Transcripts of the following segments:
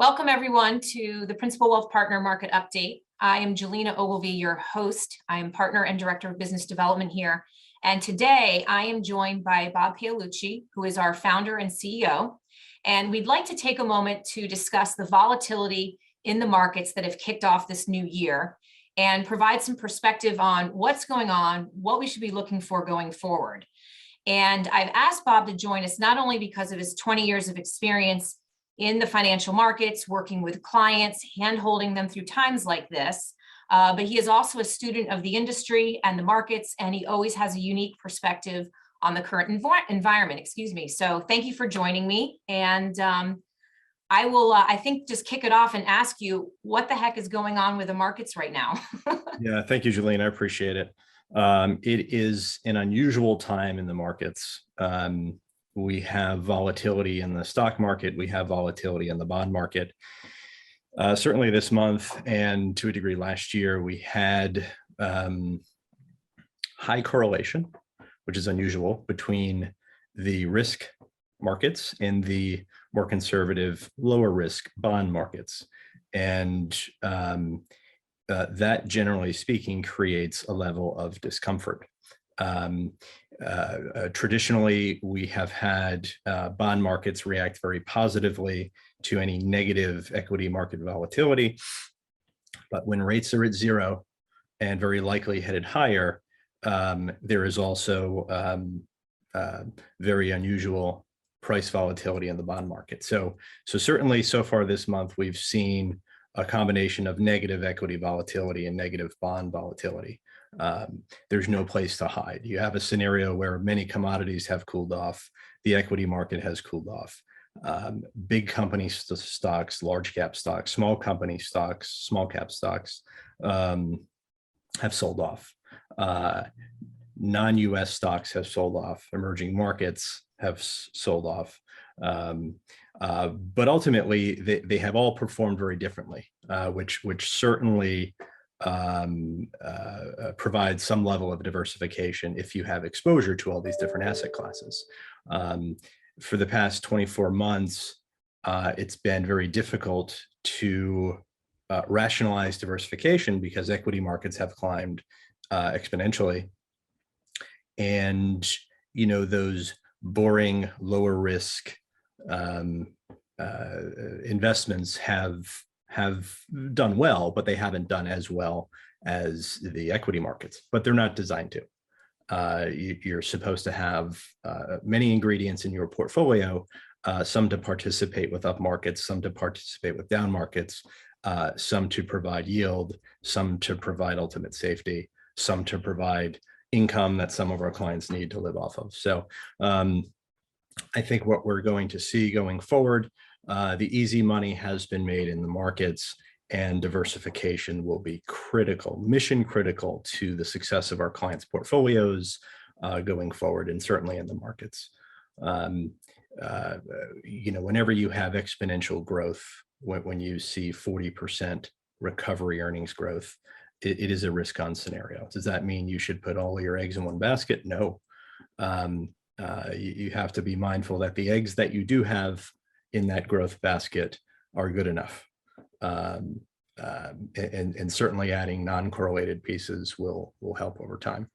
Welcome everyone to the Principal Wealth Partner Market Update. I am Julina Ogilvie, your host. I am Partner and Director of Business Development here. And today I am joined by Bob Paolucci, who is our founder and CEO. And we'd like to take a moment to discuss the volatility in the markets that have kicked off this new year and provide some perspective on what's going on, what we should be looking for going forward. And I've asked Bob to join us not only because of his 20 years of experience in the financial markets, working with clients, hand-holding them through times like this, but he is also a student of the industry and the markets, and he always has a unique perspective on the current environment, So thank you for joining me. And I will, I think, just kick it off and ask you, what the heck is going on with the markets right now? Yeah, thank you, Julina. I appreciate it. It is an unusual time in the markets. We have volatility in the stock market. We have volatility in the bond market. Certainly this month, and to a degree last year, we had high correlation, which is unusual, between the risk markets and the more conservative, lower risk bond markets. And that, generally speaking, creates a level of discomfort. Traditionally, we have had bond markets react very positively to any negative equity market volatility. But when rates are at zero and very likely headed higher, there is also very unusual price volatility in the bond market. So certainly so far this month, we've seen a combination of negative equity volatility and negative bond volatility. There's no place to hide. You have a scenario where many commodities have cooled off. The equity market has cooled off. Big company stocks, large cap stocks, small company stocks, small cap stocks have sold off. Non-US stocks have sold off. Emerging markets have sold off. But ultimately, they have all performed very differently, which certainly provides some level of diversification if you have exposure to all these different asset classes. For the past 24 months, it's been very difficult to rationalize diversification because equity markets have climbed exponentially. And, you know, those boring, lower risk investments have done well, but they haven't done as well as the equity markets, but they're not designed to. You're supposed to have many ingredients in your portfolio, some to participate with up markets, some to participate with down markets, some to provide yield, some to provide ultimate safety, some to provide income that some of our clients need to live off of. So I think what we're going to see going forward, the easy money has been made in the markets, and diversification will be critical, mission critical to the success of our clients' portfolios going forward, and certainly in the markets. You know, whenever you have exponential growth, when you see 40% recovery earnings growth, it is a risk-on scenario. Does that mean you should put all your eggs in one basket? No. You have to be mindful that the eggs that you do have in that growth basket are good enough. And certainly adding non-correlated pieces will help over time.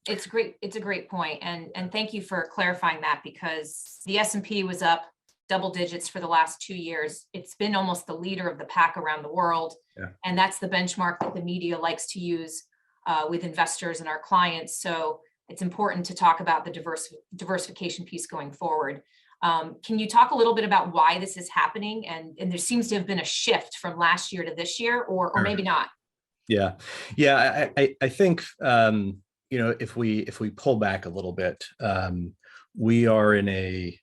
It's great. It's a great point. And thank you for clarifying that, because the S&P was up double digits for the last 2 years. It's been almost the leader of the pack around the world. Yeah. And that's the benchmark that the media likes to use with investors and our clients. So it's important to talk about the diversification piece going forward. Can you talk a little bit about why this is happening? And there seems to have been a shift from last year to this year, or maybe not. Yeah. I think, you know, if we pull back a little bit, we are in a,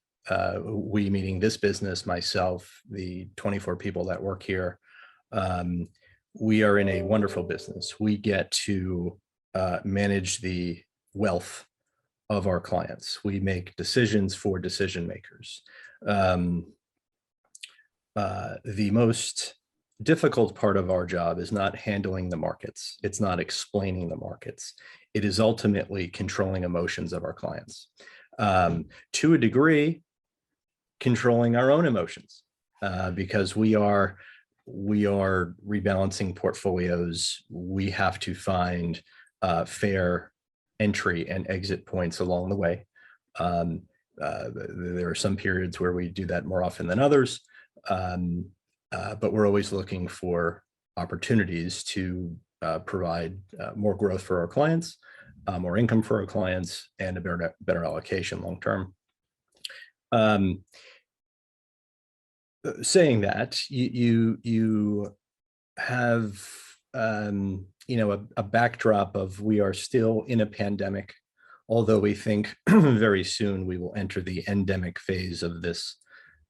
we meaning this business, myself, the 24 people that work here, we are in a wonderful business. We get to manage the wealth of our clients. We make decisions for decision makers. The most difficult part of our job is not handling the markets. It's not explaining the markets. It is ultimately controlling emotions of our clients. To a degree, controlling our own emotions. because we are rebalancing portfolios. We have to find fair entry and exit points along the way. There are some periods where we do that more often than others, but we're always looking for opportunities to provide more growth for our clients, more income for our clients, and a better allocation long term. Saying that, you have a backdrop of we are still in a pandemic, although we think very soon we will enter the endemic phase of this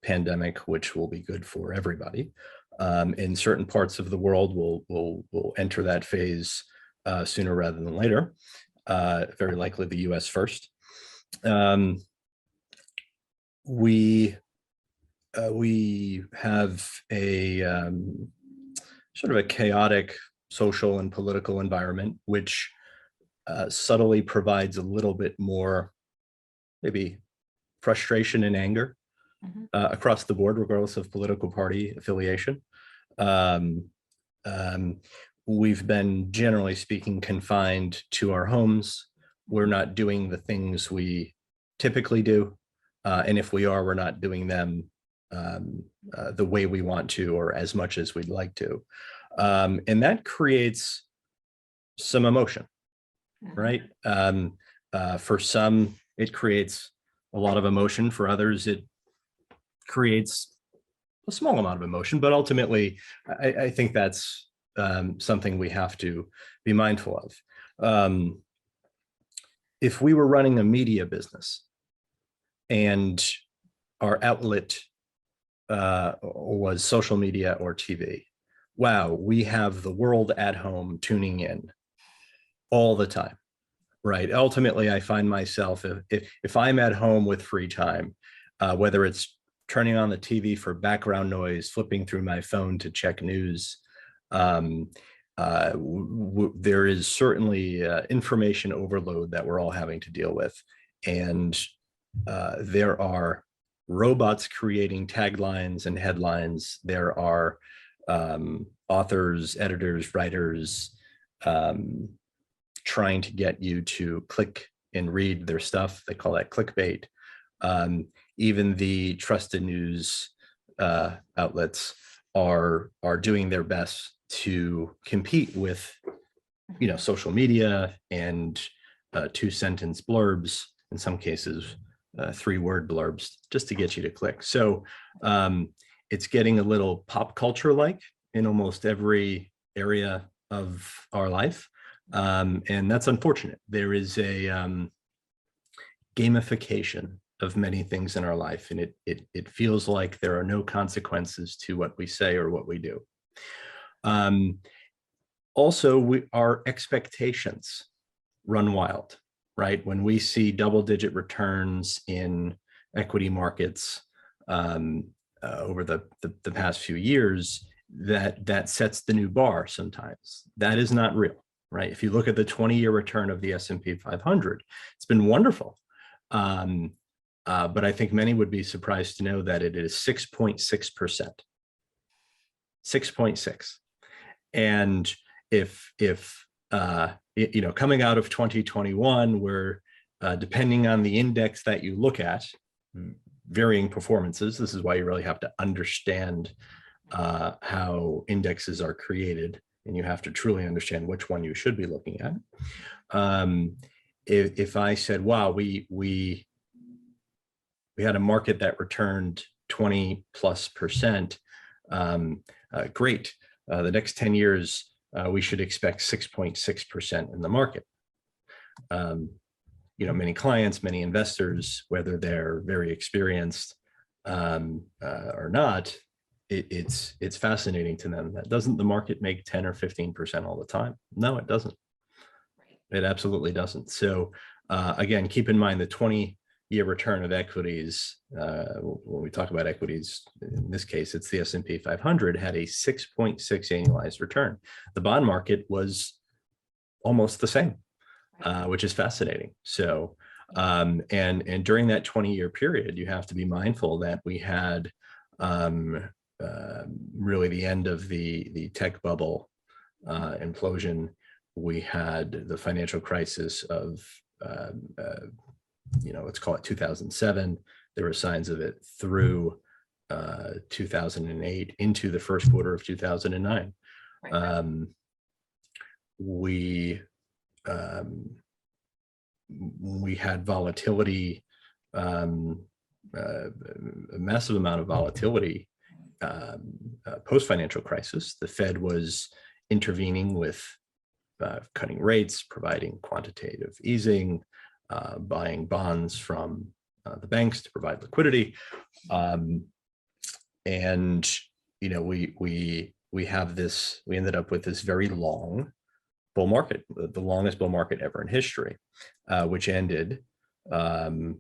pandemic, which will be good for everybody. In certain parts of the world, we'll enter that phase sooner rather than later. Very likely the U.S. first. We have a sort of a chaotic social and political environment, which subtly provides a little bit more maybe frustration and anger across the board, regardless of political party affiliation. We've been, generally speaking, confined to our homes. We're not doing the things we typically do. And if we are, we're not doing them the way we want to or as much as we'd like to. And that creates some emotion, right? For some, it creates a lot of emotion. For others, it creates a small amount of emotion. But ultimately, I think that's something we have to be mindful of. If we were running a media business and our outlet was social media or TV, wow, we have the world at home tuning in all the time, right? Ultimately, I find myself, if I'm at home with free time, whether it's turning on the TV for background noise, flipping through my phone to check news, there is certainly information overload that we're all having to deal with. And there are robots creating taglines and headlines. There are authors, editors, writers trying to get you to click and read their stuff. They call that clickbait. Even the trusted news outlets are doing their best to compete with, social media and 2-sentence blurbs, in some cases 3-word blurbs, just to get you to click. So it's getting a little pop culture like in almost every area of our life. And that's unfortunate. There is a gamification of many things in our life, and it feels like there are no consequences to what we say or what we do. Also, our expectations run wild, right? When we see double-digit returns in equity markets over the past few years, that sets the new bar sometimes. That is not real, right? If you look at the 20-year return of the S&P 500, it's been wonderful. But I think many would be surprised to know that it is 6.6%. 6.6. And if coming out of 2021, where depending on the index that you look at, varying performances, this is why you really have to understand how indexes are created, and you have to truly understand which one you should be looking at. If I said, wow, we had a market that returned 20+%, great. The next 10 years, we should expect 6.6% in the market. Many clients, many investors, whether they're very experienced or not, it's fascinating to them. That doesn't the market make 10 or 15% all the time? No, it doesn't. It absolutely doesn't. So again, keep in mind the 20-year return of equities. When we talk about equities, in this case, it's the S&P 500, had a 6.6 annualized return. The bond market was almost the same, which is fascinating. So, and during that 20-year period, you have to be mindful that we had really the end of the tech bubble implosion. We had the financial crisis of, let's call it 2007. There were signs of it through 2008 into the first quarter of 2009. Right. We had volatility, a massive amount of volatility post-financial crisis. The Fed was intervening with cutting rates, providing quantitative easing, buying bonds from the banks to provide liquidity. And we ended up with this very long bull market, the longest bull market ever in history, which ended as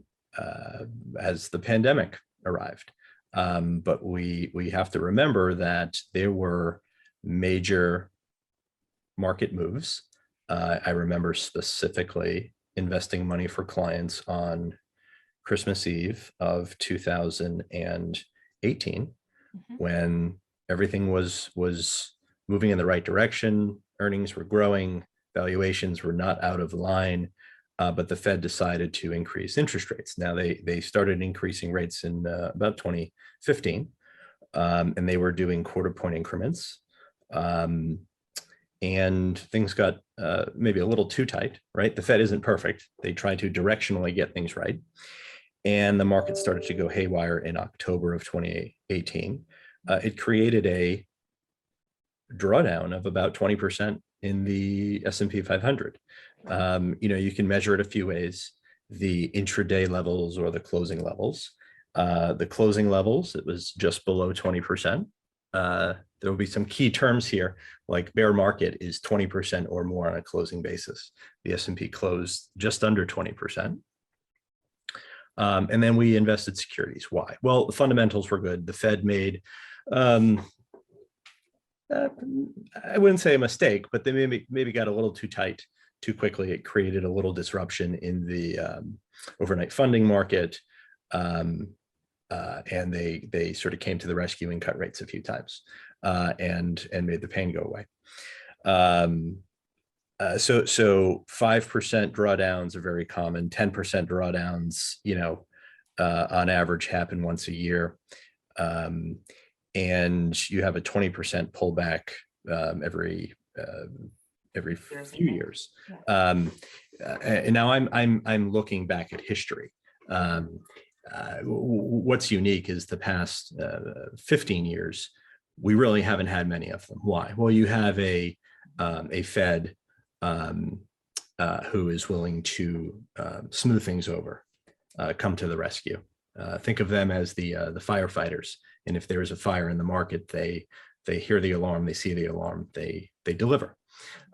the pandemic arrived. But we have to remember that there were major market moves. I remember specifically investing money for clients on Christmas Eve of 2018, when everything was moving in the right direction. Earnings were growing, valuations were not out of line, but the Fed decided to increase interest rates. Now they started increasing rates in about 2015, and they were doing quarter point increments. And things got maybe a little too tight, right? The Fed isn't perfect. They try to directionally get things right. And the market started to go haywire in October of 2018. It created a drawdown of about 20% in the S&P 500. You can measure it a few ways: the intraday levels or the closing levels. The closing levels, it was just below 20%. There will be some key terms here, like bear market is 20% or more on a closing basis. The S&P closed just under 20%. And then we invested securities. Why? Well, the fundamentals were good. The Fed made, I wouldn't say a mistake, but they maybe got a little too tight too quickly. It created a little disruption in the overnight funding market. And they sort of came to the rescue and cut rates a few times, and made the pain go away. So 5% drawdowns are very common. 10% drawdowns, on average happen once a year. And you have a 20% pullback every few years. And now I'm looking back at history. What's unique is the past 15 years, we really haven't had many of them. Why? Well, you have a Fed who is willing to smooth things over, come to the rescue. Think of them as the firefighters. And if there is a fire in the market, they hear the alarm, they see the alarm, they deliver.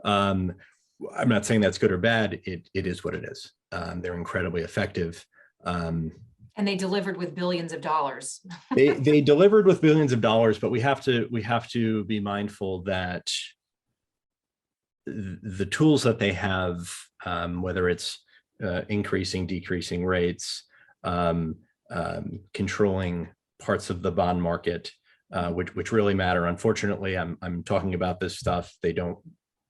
I'm not saying that's good or bad. It is what it is. They're incredibly effective. And they delivered with billions of dollars. they delivered with billions of dollars, but we have to be mindful that the tools that they have, whether it's increasing, decreasing rates, controlling parts of the bond market, which really matter. Unfortunately, I'm talking about this stuff. They don't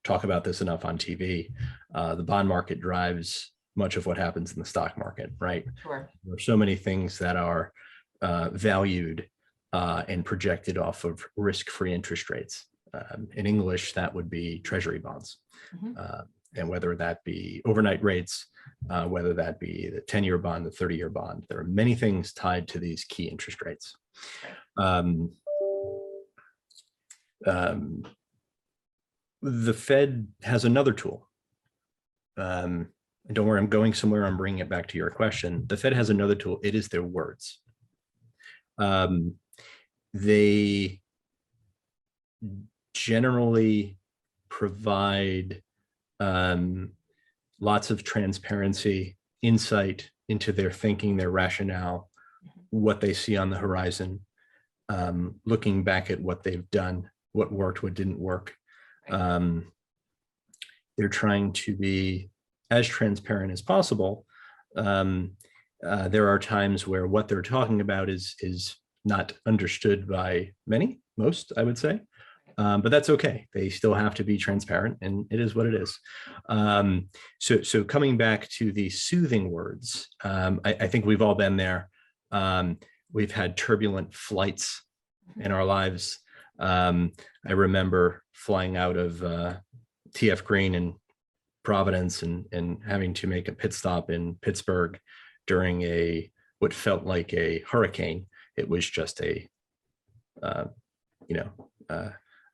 talk about this enough on TV. The bond market drives much of what happens in the stock market, right? Sure. There are so many things that are valued and projected off of risk-free interest rates. In English, that would be treasury bonds. And whether that be overnight rates, whether that be the 10-year bond, the 30-year bond, there are many things tied to these key interest rates. The Fed has another tool. Don't worry, I'm going somewhere. I'm bringing it back to your question. The Fed has another tool. It is their words. They generally provide lots of transparency, insight into their thinking, their rationale, what they see on the horizon, looking back at what they've done, what worked, what didn't work. They're trying to be as transparent as possible. There are times where what they're talking about is not understood by most, I would say. But that's okay. They still have to be transparent, and it is what it is. So coming back to the soothing words, I think we've all been there. We've had turbulent flights in our lives. I remember flying out of TF Green in Providence and having to make a pit stop in Pittsburgh during what felt like a hurricane. It was just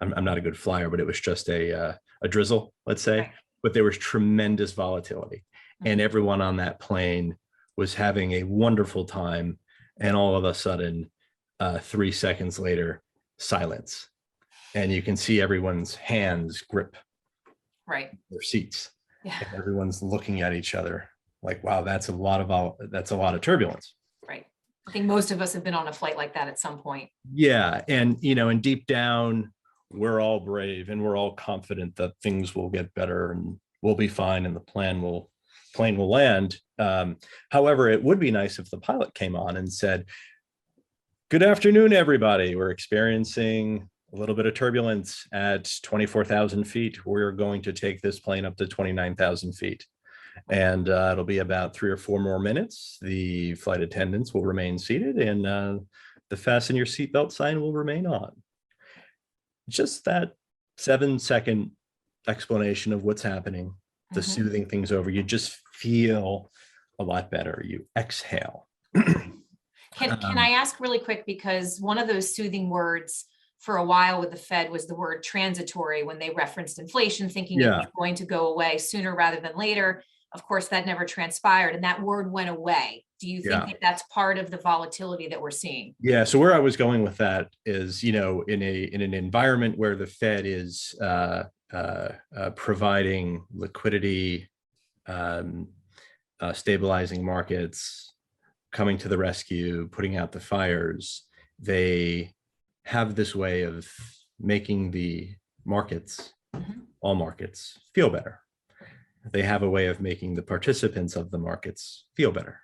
I'm not a good flyer, but it was just a drizzle, let's say. Right. But there was tremendous volatility, and everyone on that plane was having a wonderful time. And all of a sudden, 3 seconds later, silence, and you can see everyone's hands grip their seats. Yeah. And everyone's looking at each other like, "Wow, that's a lot of turbulence." Right. I think most of us have been on a flight like that at some point. Yeah, and and deep down, we're all brave and we're all confident that things will get better and we'll be fine and the plane will land. However, it would be nice if the pilot came on and said, "Good afternoon, everybody. We're experiencing a little bit of turbulence at 24,000 feet. We're going to take this plane up to 29,000 feet. And it'll be about 3 or 4 more minutes. The flight attendants will remain seated and the fasten your seatbelt sign will remain on." Just that 7-second explanation of what's happening, the soothing things over, you just feel a lot better. You exhale. Can I ask really quick, because one of those soothing words for a while with the Fed was the word transitory, when they referenced inflation, thinking it was going to go away sooner rather than later. Of course, that never transpired, and that word went away. Do you think that that's part of the volatility that we're seeing? Yeah. So where I was going with that is, in an environment where the Fed is providing liquidity, stabilizing markets, coming to the rescue, putting out the fires, they have this way of making the markets, all markets, feel better. They have a way of making the participants of the markets feel better,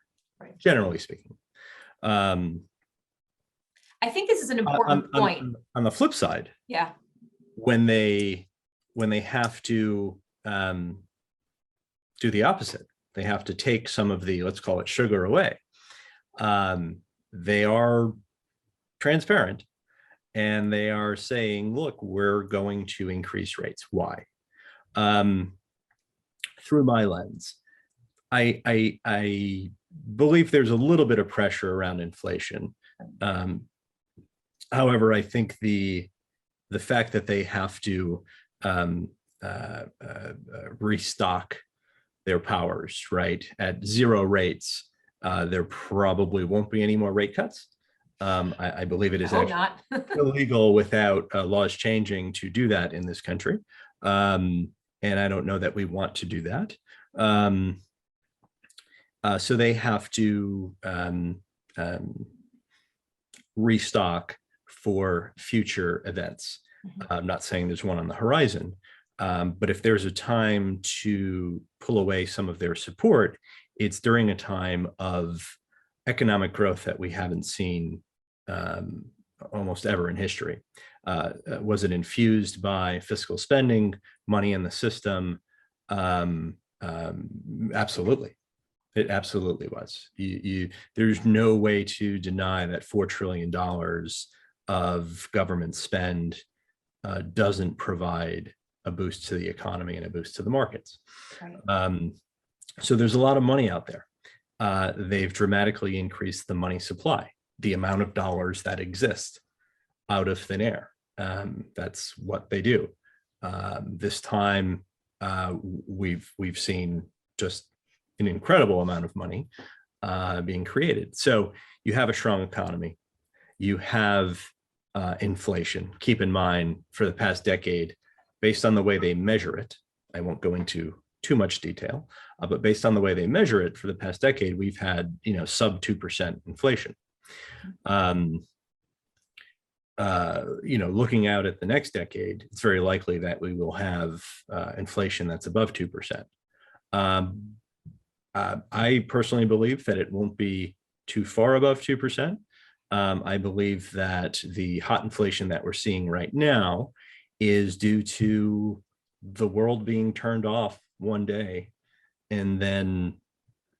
generally speaking. I think this is an important point. On the flip side, when they have to do the opposite, they have to take some of the, let's call it, sugar away. They are transparent and they are saying, "Look, we're going to increase rates." Why? Through my lens, I believe there's a little bit of pressure around inflation. However, I think the fact that they have to restock their powers, right, at 0 rates, there probably won't be any more rate cuts. I believe it is actually illegal without laws changing to do that in this country. And I don't know that we want to do that. So they have to restock for future events. I'm not saying there's one on the horizon, but if there's a time to pull away some of their support, it's during a time of economic growth that we haven't seen almost ever in history. Was it infused by fiscal spending, money in the system? Absolutely. It absolutely was. There's no way to deny that $4 trillion of government spend doesn't provide a boost to the economy and a boost to the markets. So there's a lot of money out there. They've dramatically increased the money supply, the amount of dollars that exist out of thin air. That's what they do. This time, we've seen just an incredible amount of money being created. So you have a strong economy. You have inflation. Keep in mind, for the past decade, based on the way they measure it, I won't go into too much detail, but based on the way they measure it, for the past decade, we've had sub 2% inflation. Looking out at the next decade, it's very likely that we will have inflation that's above 2%. I personally believe that it won't be too far above 2%, I believe that the hot inflation that we're seeing right now is due to the world being turned off one day, and then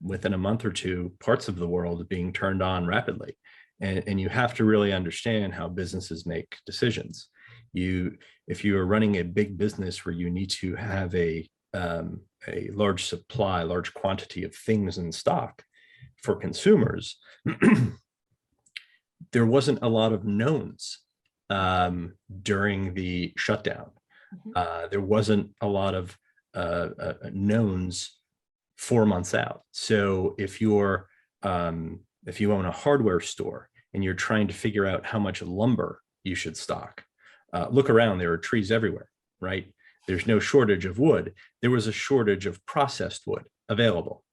within a month or two, parts of the world being turned on rapidly. And you have to really understand how businesses make decisions. If you are running a big business where you need to have a large supply, large quantity of things in stock for consumers, there wasn't a lot of knowns during the shutdown. There wasn't a lot of knowns 4 months out. So if you own a hardware store and you're trying to figure out how much lumber you should stock, look around, there are trees everywhere, right? There's no shortage of wood. There was a shortage of processed wood available.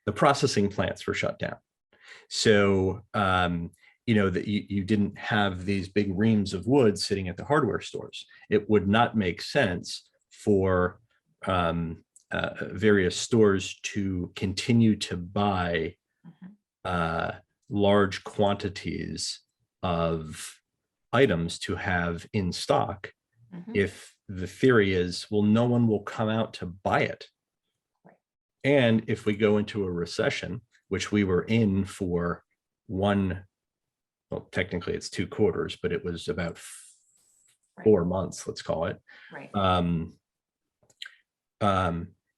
The processing plants were shut down. So, that you didn't have these big reams of wood sitting at the hardware stores. It would not make sense for various stores to continue to buy large quantities of items to have in stock if the theory is, well, no one will come out to buy it. And if we go into a recession, which we were in for technically it's 2 quarters, but it was about 4 months, let's call it. Right.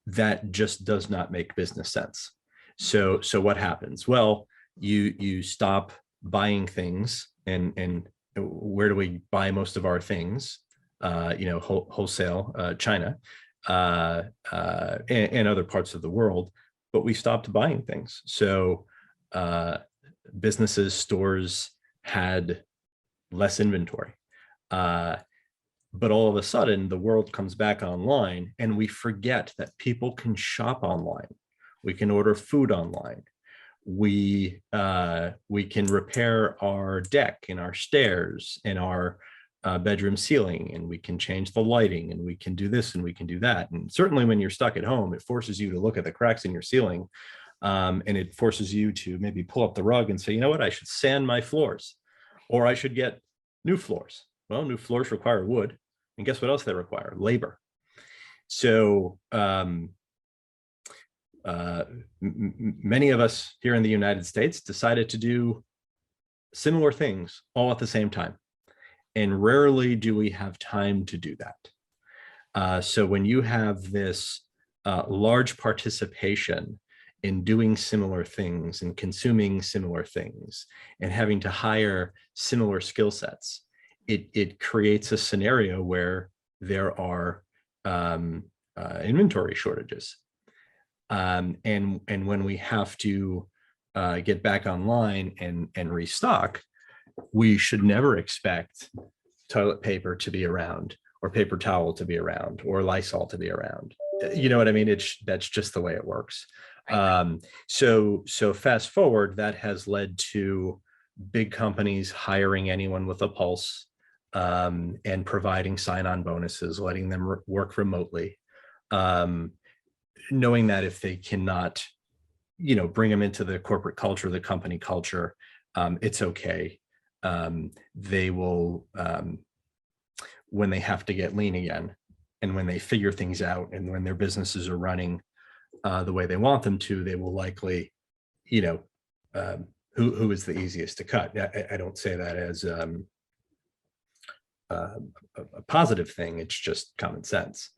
That just does not make business sense. So what happens? Well, you stop buying things, and where do we buy most of our things? Wholesale, China, and other parts of the world, but we stopped buying things. So businesses, stores had less inventory. But all of a sudden, the world comes back online, and we forget that people can shop online. We can order food online. We can repair our deck and our stairs and our bedroom ceiling, and we can change the lighting, and we can do this and we can do that. And certainly when you're stuck at home, it forces you to look at the cracks in your ceiling, and it forces you to maybe pull up the rug and say, you know what, I should sand my floors, or I should get new floors. Well, new floors require wood, and guess what else they require? Labor. So many of us here in the United States decided to do similar things all at the same time. And rarely do we have time to do that. So when you have this large participation in doing similar things and consuming similar things and having to hire similar skill sets, it creates a scenario where there are inventory shortages. And when we have to get back online and restock, we should never expect toilet paper to be around, or paper towel to be around, or Lysol to be around. You know what I mean? That's just the way it works. So fast forward, that has led to big companies hiring anyone with a pulse, and providing sign-on bonuses, letting them work remotely, knowing that if they cannot, bring them into the corporate culture, the company culture, it's okay. They will, when they have to get lean again, and when they figure things out, and when their businesses are running the way they want them to, they will likely, who is the easiest to cut. I don't say that as a positive thing. It's just common sense.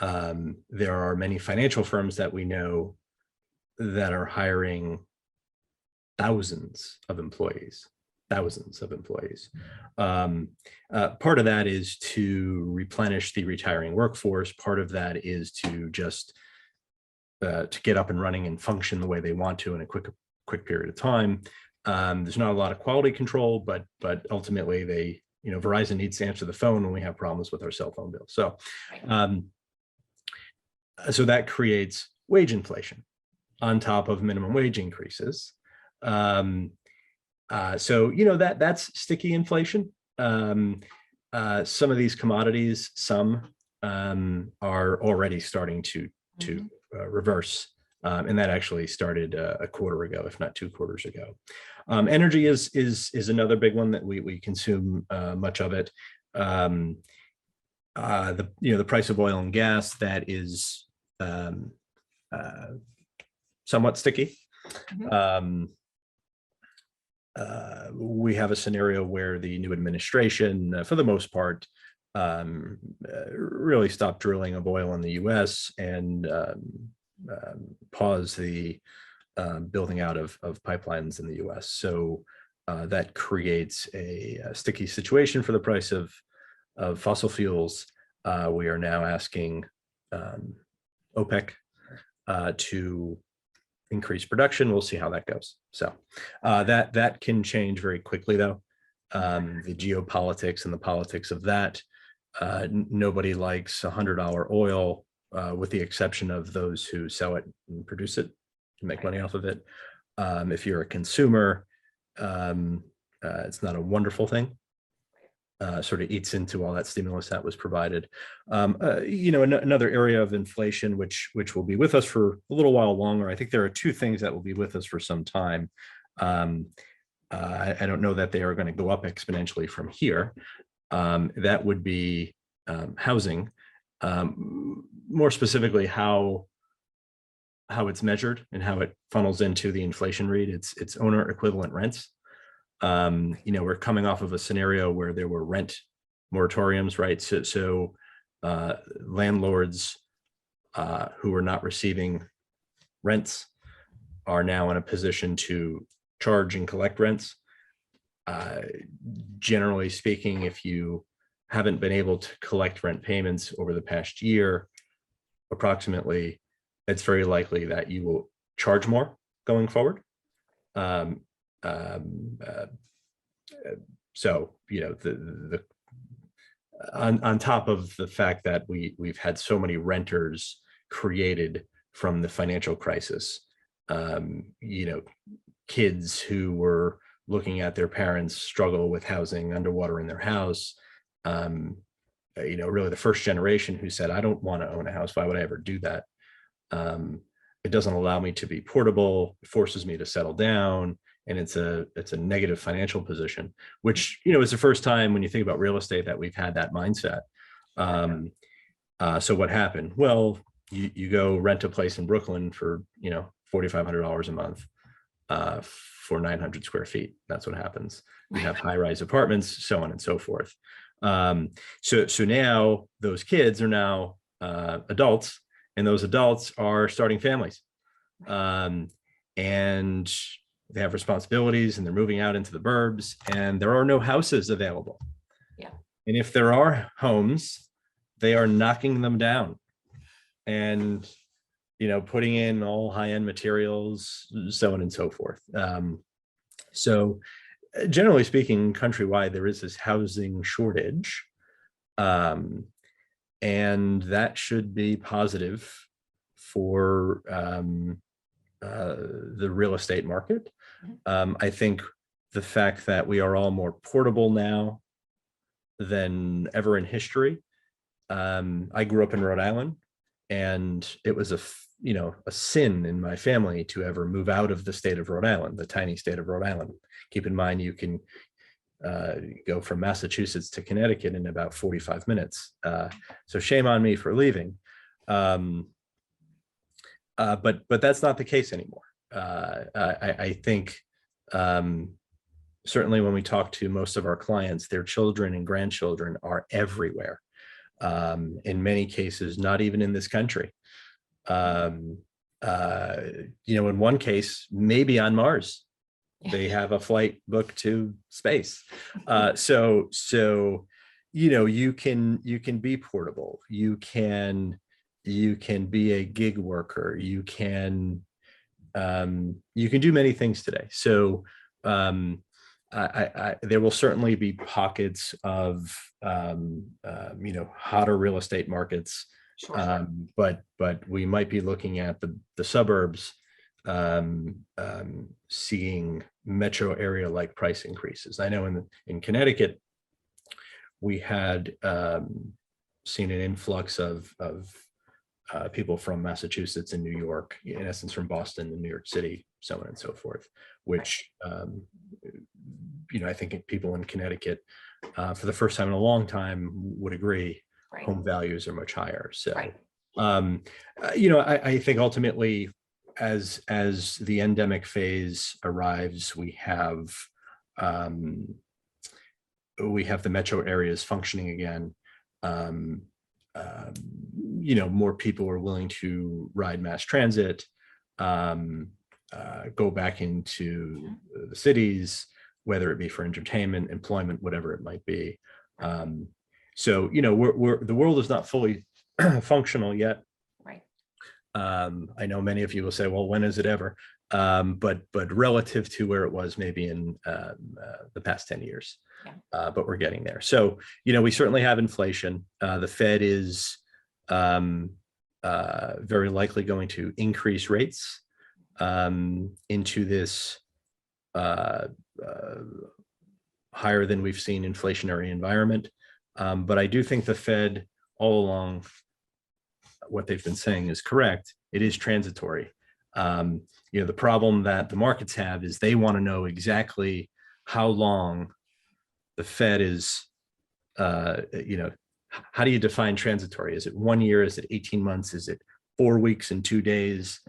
There are many financial firms that we know that are hiring thousands of employees. Part of that is to replenish the retiring workforce. Part of that is to just to get up and running and function the way they want to in a quick period of time. There's not a lot of quality control, but ultimately Verizon needs to answer the phone when we have problems with our cell phone bill. So that creates wage inflation on top of minimum wage increases. So that's sticky inflation. Some of these commodities, are already starting to reverse And that actually started a quarter ago, if not 2 quarters ago. Energy is another big one that we consume much of it. The price of oil and gas, that is somewhat sticky. We have a scenario where the new administration, for the most part, really stopped drilling of oil in the U.S. and pause the building out of pipelines in the U.S. So that creates a sticky situation for the price of fossil fuels. We are now asking OPEC to increase production. We'll see how that goes. So that can change very quickly, though. The geopolitics and the politics of that. Nobody likes $100 oil, with the exception of those who sell it and produce it to make money off of it. If you're a consumer, it's not a wonderful thing. Sort of eats into all that stimulus that was provided. Another area of inflation, which will be with us for a little while longer. I think there are 2 things that will be with us for some time. I don't know that they are going to go up exponentially from here. That would be housing, more specifically how it's measured and how it funnels into the inflation rate. It's owner equivalent rents. We're coming off of a scenario where there were rent moratoriums, right? So landlords who are not receiving rents are now in a position to charge and collect rents. Generally speaking, if you haven't been able to collect rent payments over the past year, approximately, it's very likely that you will charge more going forward. So, on top of the fact that we've had so many renters created from the financial crisis, kids who were looking at their parents struggle with housing, underwater in their house, really the first generation who said, I don't want to own a house. Why would I ever do that? It doesn't allow me to be portable. It forces me to settle down. And it's a negative financial position, which, is the first time when you think about real estate that we've had that mindset. So what happened? Well, you go rent a place in Brooklyn for, $4,500 a month for 900 square feet. That's what happens. You have high-rise apartments, so on and so forth. So now those kids are now adults, and those adults are starting families. And they have responsibilities, and they're moving out into the burbs, and there are no houses available. Yeah. And if there are homes, they are knocking them down and, putting in all high-end materials, so on and so forth. So generally speaking, countrywide, there is this housing shortage. And that should be positive for the real estate market. I think the fact that we are all more portable now than ever in history. I grew up in Rhode Island, and it was a sin in my family to ever move out of the state of Rhode Island, the tiny state of Rhode Island. Keep in mind, you can go from Massachusetts to Connecticut in about 45 minutes. So shame on me for leaving. But that's not the case anymore. I think certainly when we talk to most of our clients, their children and grandchildren are everywhere. In many cases, not even in this country. In one case, maybe on Mars, they have a flight booked to space. So you can be portable. You can be a gig worker. You can do many things today. So there will certainly be pockets of hotter real estate markets. Sure. But we might be looking at the suburbs seeing metro area like price increases. I know in Connecticut, we had seen an influx of people from Massachusetts and New York, in essence from Boston and New York City, so on and so forth, which, I think people in Connecticut, for the first time in a long time, would agree home values are much higher. So, I think ultimately, as the endemic phase arrives, we have the metro areas functioning again. More people are willing to ride mass transit, go back into the cities, whether it be for entertainment, employment, whatever it might be. So, the world is not fully functional yet. Right. I know many of you will say, well, when is it ever? But relative to where it was maybe in the past 10 years. But we're getting there. So, we certainly have inflation. The Fed is very likely going to increase rates into this higher than we've seen inflationary environment. But I do think the Fed, all along, what they've been saying is correct. It is transitory. The problem that the markets have is they want to know exactly how long the Fed is, how do you define transitory? Is it 1 year? Is it 18 months? Is it 4 weeks and 2 days?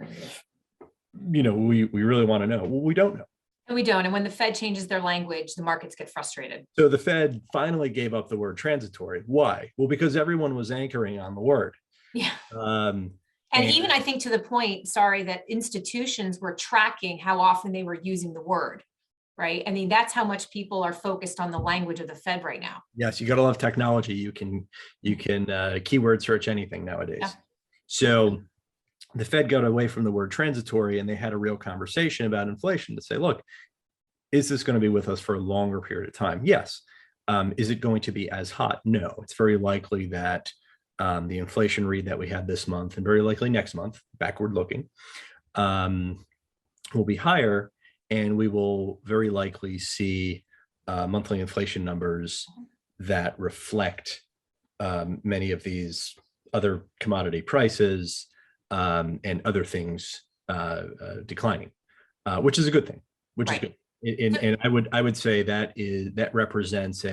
We really want to know. Well, we don't know. And we don't. And when the Fed changes their language, the markets get frustrated. So the Fed finally gave up the word transitory. Why? Well, because everyone was anchoring on the word. Yeah. And even I think to the point, that institutions were tracking how often they were using the word, right? I mean, that's how much people are focused on the language of the Fed right now. Yes, you got to love technology. You can keyword search anything nowadays. Yeah. So the Fed got away from the word transitory, and they had a real conversation about inflation to say, look, is this going to be with us for a longer period of time? Yes. Is it going to be as hot? No. It's very likely that the inflation read that we had this month, and very likely next month, backward looking, will be higher, and we will very likely see monthly inflation numbers that reflect many of these other commodity prices and other things declining, which is a good thing, which is good. And I would say that represents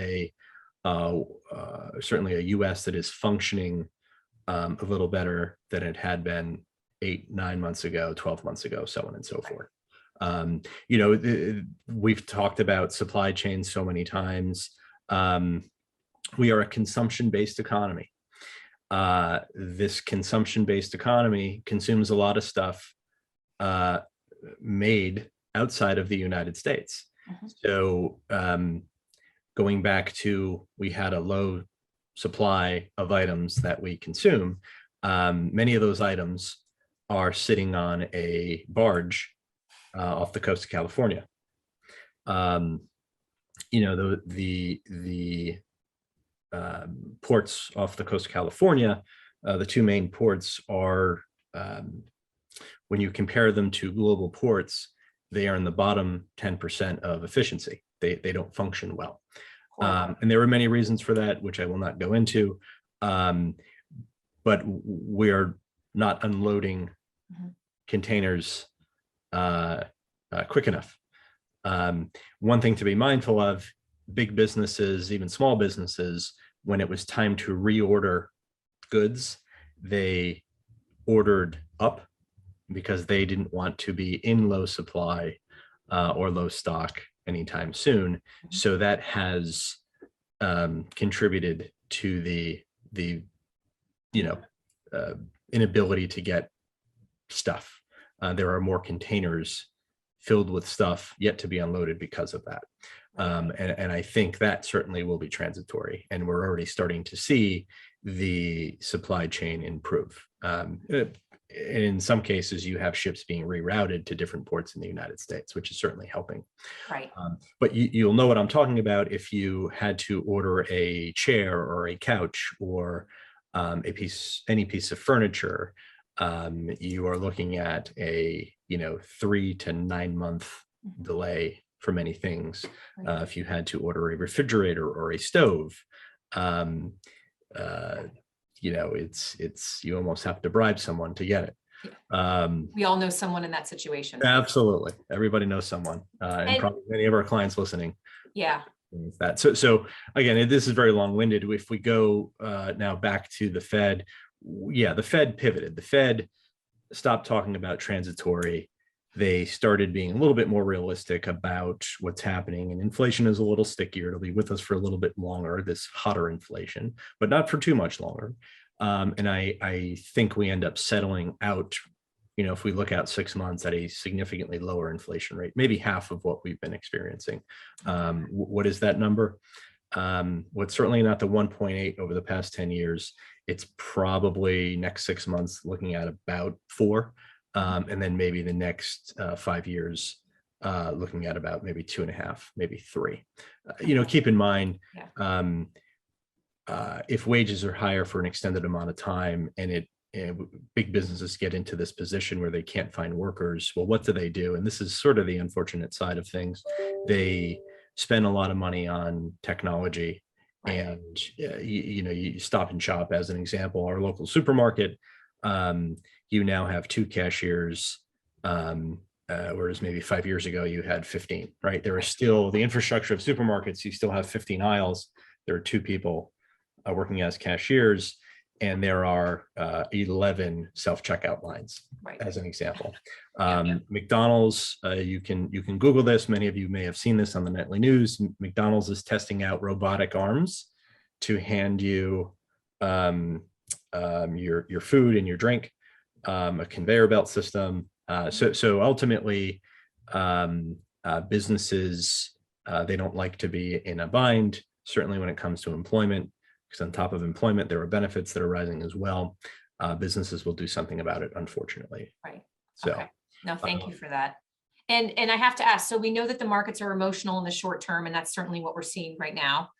certainly a U.S. that is functioning a little better than it had been 8-9 months ago, 12 months ago, so on and so forth. We've talked about supply chains so many times. We are a consumption-based economy. This consumption-based economy consumes a lot of stuff made outside of the United States. So going back to, we had a low supply of items that we consume. Many of those items are sitting on a barge off the coast of California. The ports off the coast of California, the two main ports are, when you compare them to global ports, they are in the bottom 10% of efficiency. They don't function well. And there are many reasons for that, which I will not go into. But we're not unloading containers quick enough. One thing to be mindful of, big businesses, even small businesses, when it was time to reorder goods, they ordered up because they didn't want to be in low supply or low stock anytime soon. So that has contributed to the inability to get stuff. There are more containers filled with stuff yet to be unloaded because of that. And I think that certainly will be transitory, and we're already starting to see the supply chain improve. In some cases, you have ships being rerouted to different ports in the United States, which is certainly helping. Right. But you'll know what I'm talking about if you had to order a chair or a couch or any piece of furniture. You are looking at a 3 to 9 month delay for many things. If you had to order a refrigerator or a stove, you almost have to bribe someone to get it. We all know someone in that situation. Absolutely. Everybody knows someone, and probably many of our clients listening. Yeah. That. So again, this is very long-winded. If we go now back to the Fed, the Fed pivoted. The Fed stopped talking about transitory. They started being a little bit more realistic about what's happening, and inflation is a little stickier. It'll be with us for a little bit longer, this hotter inflation, but not for too much longer. And I think we end up settling out, if we look out 6 months, at a significantly lower inflation rate, maybe half of what we've been experiencing. What is that number? What's certainly not the 1.8 over the past 10 years. It's probably next 6 months looking at about 4. And then maybe the next 5 years looking at about maybe 2.5, maybe 3. Keep in mind, if wages are higher for an extended amount of time and big businesses get into this position where they can't find workers, well, what do? And this is sort of the unfortunate side of things. They spend a lot of money on technology. And you Stop and Shop, as an example, our local supermarket, you now have 2 cashiers, whereas maybe 5 years ago you had 15, right? There is still the infrastructure of supermarkets. You still have 15 aisles. There are 2 people working as cashiers, and there are 11 self-checkout lines, as an example. McDonald's, you can Google this. Many of you may have seen this on the nightly news. McDonald's is testing out robotic arms to hand you your food and your drink, a conveyor belt system. So ultimately, businesses, they don't like to be in a bind, certainly when it comes to employment, because on top of employment, there are benefits that are rising as well. Businesses will do something about it, unfortunately. Right. So, okay. No, thank you for that. And I have to ask, so we know that the markets are emotional in the short term, and that's certainly what we're seeing right now,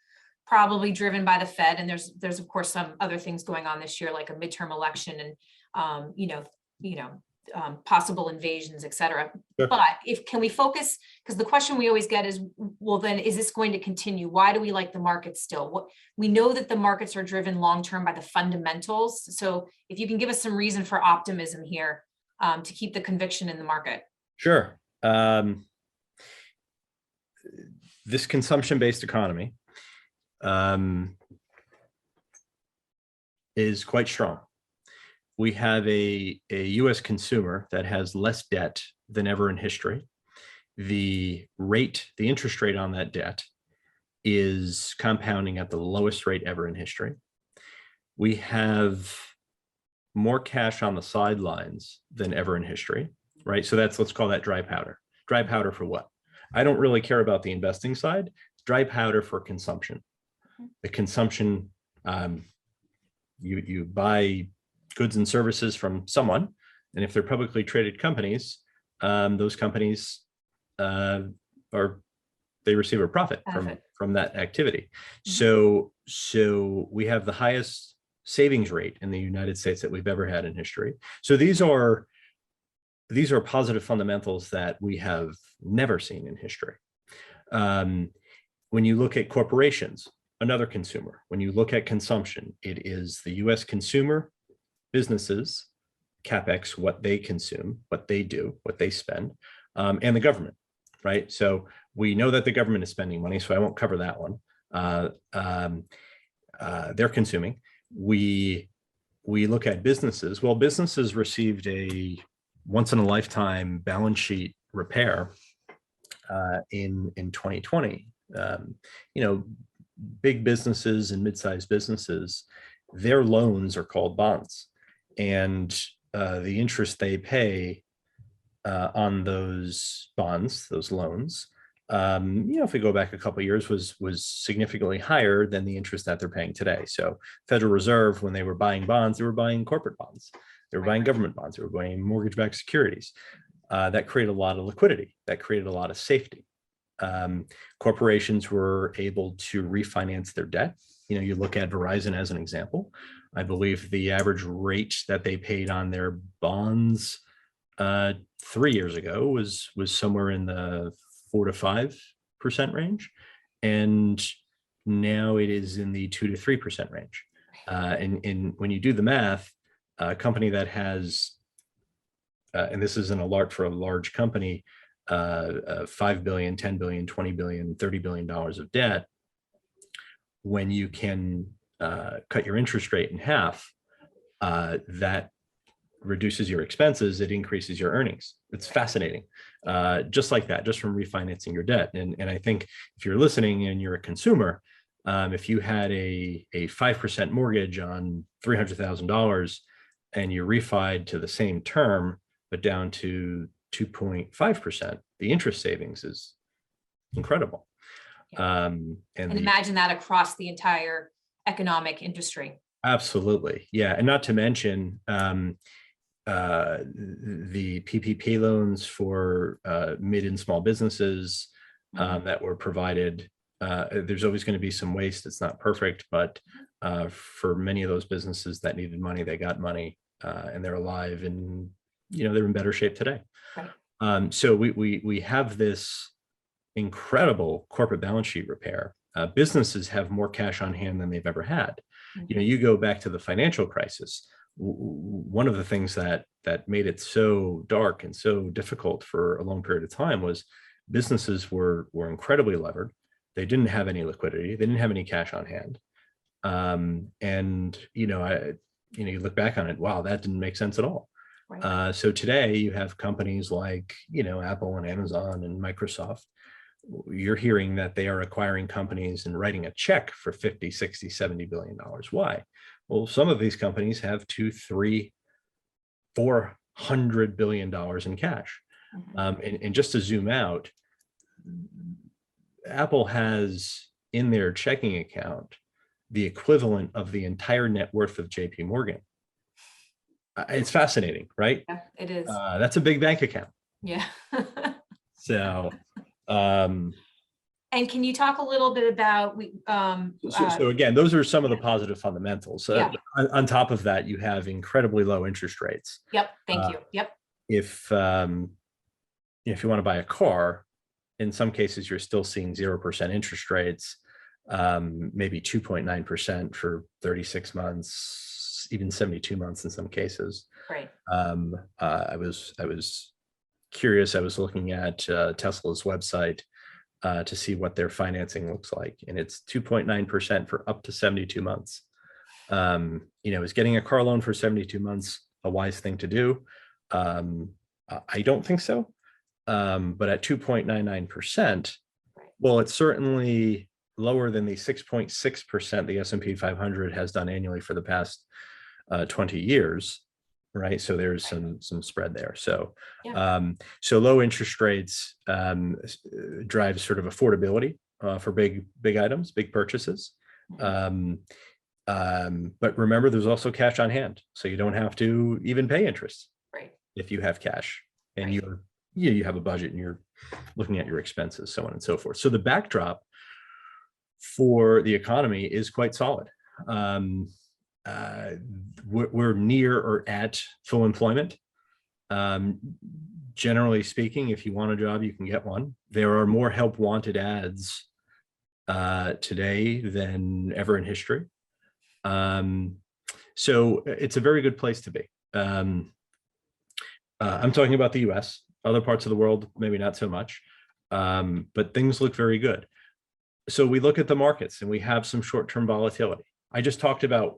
probably driven by the Fed. And there's of course some other things going on this year, like a midterm election and possible invasions, et cetera. Sure. But can we focus, because the question we always get is, well, then is this going to continue? Why do we like the market still? We know that the markets are driven long-term by the fundamentals. So if you can give us some reason for optimism here to keep the conviction in the market. Sure. This consumption-based economy is quite strong. We have a U.S. consumer that has less debt than ever in history. The interest rate on that debt is compounding at the lowest rate ever in history. We have more cash on the sidelines than ever in history, right? So let's call that dry powder. Dry powder for what? I don't really care about the investing side. Dry powder for consumption. The consumption, you buy goods and services from someone, and if they're publicly traded companies, those companies they receive a profit from that activity. Mm-hmm. So we have the highest savings rate in the United States that we've ever had in history. So these are positive fundamentals that we have never seen in history. When you look at corporations, another consumer, when you look at consumption, it is the U.S. consumer, businesses, CapEx, what they consume, what they do, what they spend, and the government, right? So we know that the government is spending money, so I won't cover that one. They're consuming. We look at businesses. Well, businesses received a once-in-a-lifetime balance sheet repair in 2020. Big businesses and mid-sized businesses, their loans are called bonds. And the interest they pay on those bonds, those loans, if we go back a couple of years, was significantly higher than the interest that they're paying today. So Federal Reserve, when they were buying bonds, they were buying corporate bonds. They were buying government bonds. They were buying mortgage-backed securities. That created a lot of liquidity. That created a lot of safety. Corporations were able to refinance their debt. You look at Verizon as an example. I believe the average rate that they paid on their bonds 3 years ago was somewhere in the 4 to 5% range, and now it is in the 2 to 3% range. And when you do the math, a company that has, and this is an alert for a large company, 5 billion, 10 billion, 20 billion, $30 billion of debt, when you can cut your interest rate in half, that reduces your expenses, it increases your earnings. It's fascinating. Just like that, just from refinancing your debt. And I think if you're listening and you're a consumer, if you had a 5% mortgage on $300,000 and you refied to the same term, but down to 2.5%, the interest savings is incredible. And imagine that across the entire economic industry. Absolutely. Yeah. And not to mention the PPP loans for mid and small businesses that were provided. There's always going to be some waste. It's not perfect, but for many of those businesses that needed money, they got money and they're alive, and they're in better shape today. Right. So we have this incredible corporate balance sheet repair. Businesses have more cash on hand than they've ever had. You go back to the financial crisis. One of the things that made it so dark and so difficult for a long period of time was businesses were incredibly levered. They didn't have any liquidity. They didn't have any cash on hand. And you look back on it, wow, that didn't make sense at all. Right. So today you have companies like Apple and Amazon and Microsoft. You're hearing that they are acquiring companies and writing a check for 50, 60, $70 billion. Why? Well, some of these companies have $200, $300, $400 billion in cash. And just to zoom out, Apple has in their checking account the equivalent of the entire net worth of JP Morgan. It's fascinating, right? Yeah, it is. That's a big bank account. Yeah. So, and can you talk a little bit about so again, those are some of the positive fundamentals. On top of that, you have incredibly low interest rates. Yep. Thank you. Yep. If you want to buy a car, in some cases you're still seeing 0% interest rates, maybe 2.9% for 36 months, even 72 months in some cases. Right. I was curious. I was looking at Tesla's website to see what their financing looks like, and it's 2.9% for up to 72 months. Is getting a car loan for 72 months a wise thing to do? I don't think so. But at 2.99%, well, it's certainly lower than the 6.6% the S&P 500 has done annually for the past 20 years. Right. So there's some spread there. So so low interest rates drives sort of affordability for big items, big purchases. But remember, there's also cash on hand, so you don't have to even pay interest if you have cash and you have a budget and you're looking at your expenses, so on and so forth. So the backdrop for the economy is quite solid. We're near or at full employment. Generally speaking, if you want a job, you can get one. There are more help wanted ads today than ever in history. So it's a very good place to be. I'm talking about the US. Other parts of the world, maybe not so much, but things look very good. So we look at the markets and we have some short-term volatility. I just talked about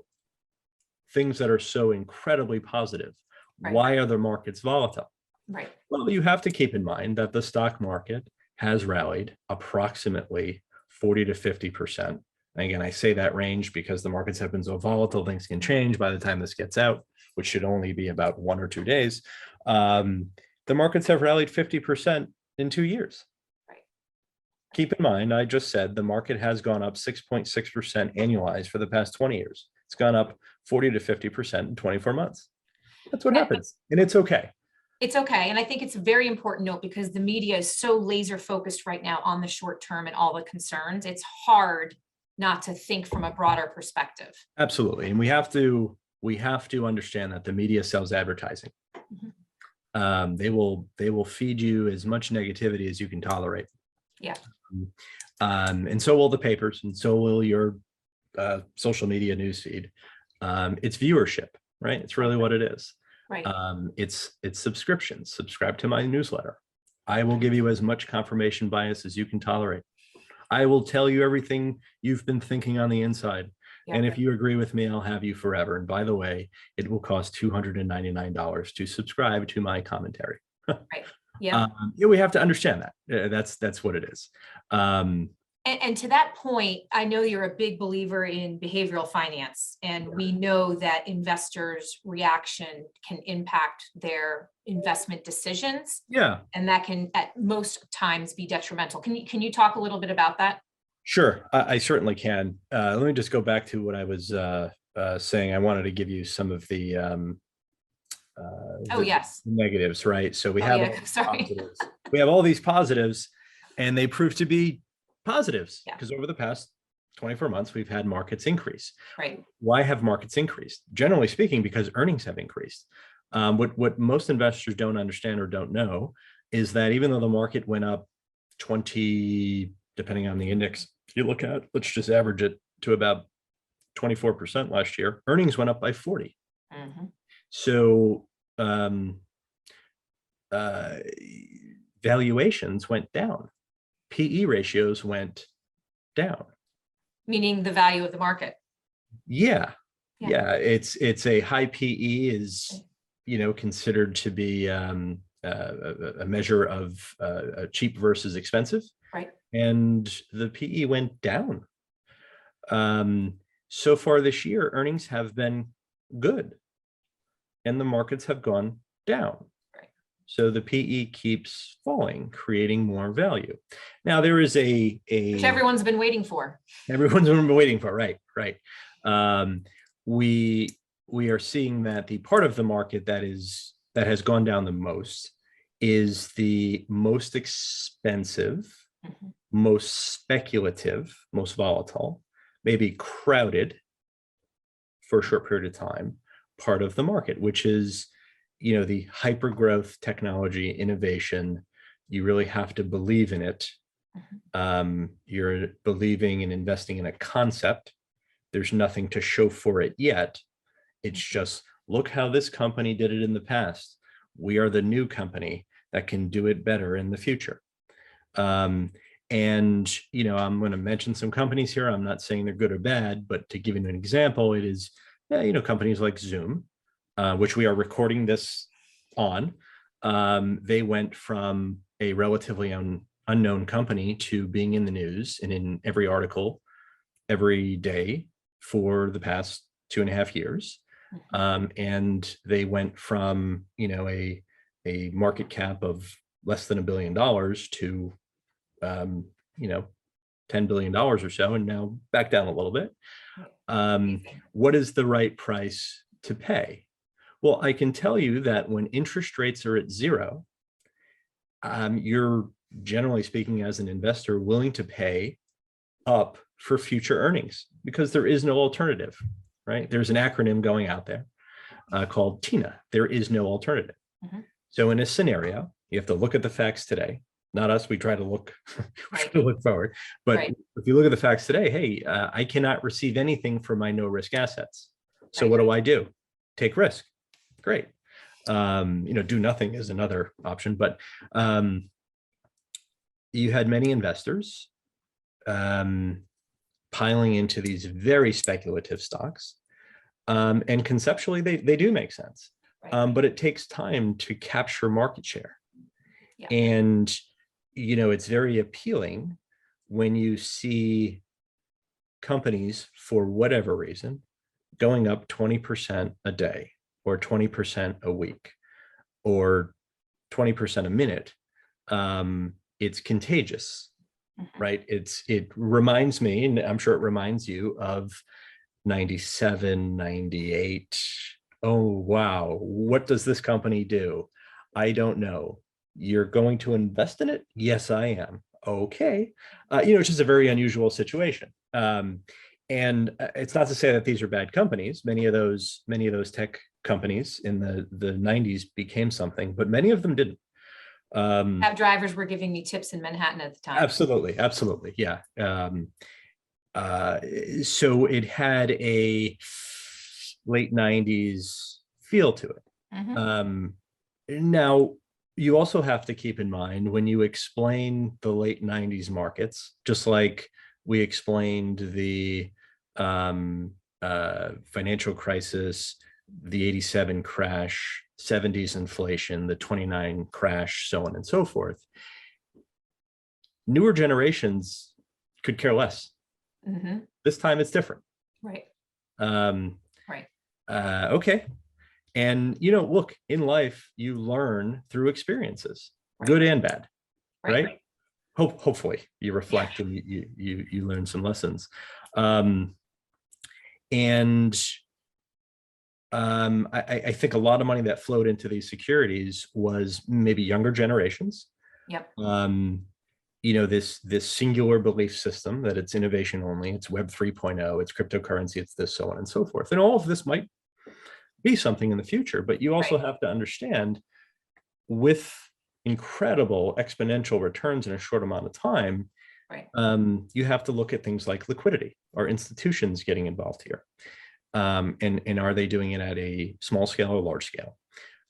things that are so incredibly positive. Why are the markets volatile? Right. Well, you have to keep in mind that the stock market has rallied approximately 40 to 50%. And again, I say that range because the markets have been so volatile, things can change by the time this gets out, which should only be about 1 or 2 days. The markets have rallied 50% in 2 years. Right. Keep in mind, I just said the market has gone up 6.6% annualized for the past 20 years. It's gone up 40 to 50% in 24 months. That's what happens. And it's okay. It's okay. And I think it's a very important note because the media is so laser focused right now on the short term and all the concerns. It's hard not to think from a broader perspective. Absolutely. And we have to understand that the media sells advertising. Mm-hmm. They will feed you as much negativity as you can tolerate. Yeah. And so will the papers, and so will your social media newsfeed. It's viewership, right? It's really what it is. Right. It's subscriptions. Subscribe to my newsletter. I will give you as much confirmation bias as you can tolerate. I will tell you everything you've been thinking on the inside. Yep. And if you agree with me, I'll have you forever. And by the way, it will cost $299 to subscribe to my commentary. Right. Yeah. Yeah, we have to understand that. That's what it is. And to that point, I know you're a big believer in behavioral finance, and we know that investors' reaction can impact their investment decisions. Yeah. And that can at most times be detrimental. Can you talk a little bit about that? Sure, I certainly can. Let me just go back to what I was saying. I wanted to give you some of the Yes, negatives, right? So we Oh, have yeah, all these sorry. positives. We have all these positives, and they prove to be positives Yeah. because over the past 24 months, we've had markets increase. Right. Why have markets increased? Generally speaking, because earnings have increased. What most investors don't understand or don't know is that even though the market went up 20, depending on the index you look at, let's just average it to about 24% last year, earnings went up by 40. Mm-hmm. So valuations went down. PE ratios went down. Meaning the value of the market. Yeah. Yeah. It's a high PE is, considered to be a measure of cheap versus expensive. Right. And the PE went down. So far this year, earnings have been good and the markets have gone down. So the PE keeps falling, creating more value. Now there is which everyone's been waiting for. Everyone's been waiting for, right. We are seeing that the part of the market that has gone down the most is the most expensive, mm-hmm. most speculative, most volatile, maybe crowded for a short period of time part of the market, which is the hyper growth technology innovation. You really have to believe in it. You're believing and investing in a concept. There's nothing to show for it yet. It's just, look how this company did it in the past. We are the new company that can do it better in the future. And, I'm going to mention some companies here. I'm not saying they're good or bad, but to give you an example, it is, companies like Zoom, which we are recording this on. They went from a relatively unknown company to being in the news and in every article every day for the past 2.5 years. And they went from, a market cap of less than $1 billion to, $10 billion or so, and now back down a little bit. What is the right price to pay? Well, I can tell you that when interest rates are at zero, you're generally speaking as an investor willing to pay up for future earnings because there is no alternative, right? There's an acronym going out there called TINA. There is no alternative. Mm-hmm. So in a scenario, you have to look at the facts today. Not us, we try to look, look forward. But if you look at the facts today, hey, I cannot receive anything for my no risk assets. So what do? Take risk. Great. Do nothing is another option, but you had many investors piling into these very speculative stocks. And conceptually, they do make sense, but it takes time to capture market share. Yeah. And, it's very appealing when you see companies, for whatever reason, going up 20% a day or 20% a week or 20% a minute. It's contagious, right? It reminds me, and I'm sure it reminds you of 97, 98. Oh, wow. What does this company do? I don't know. You're going to invest in it? Yes, I am. Okay. It's just a very unusual situation. And it's not to say that these are bad companies. Many of those tech companies in the 90s became something, but many of them didn't. Cab drivers were giving me tips in Manhattan at the time. Absolutely. Yeah. So it had a late 90s feel to it. Mhm. Now, you also have to keep in mind when you explain the late 90s markets, just like we explained the financial crisis, the 87 crash, 70s inflation, the 29 crash, so on and so forth. Newer generations could care less. Mhm. This time it's different. Right. Um, Right. okay. And, look, in life, you learn through experiences, Right. good and bad, Right. right? Hopefully you reflect and you learn some lessons. I think a lot of money that flowed into these securities was maybe younger generations. Yep. This singular belief system that it's innovation only, it's Web 3.0, it's cryptocurrency, it's this, so on and so forth. And all of this might be something in the future, but you also have to understand, with incredible exponential returns in a short amount of time, Right. You have to look at things like liquidity. Are institutions getting involved here? And are they doing it at a small scale or large scale?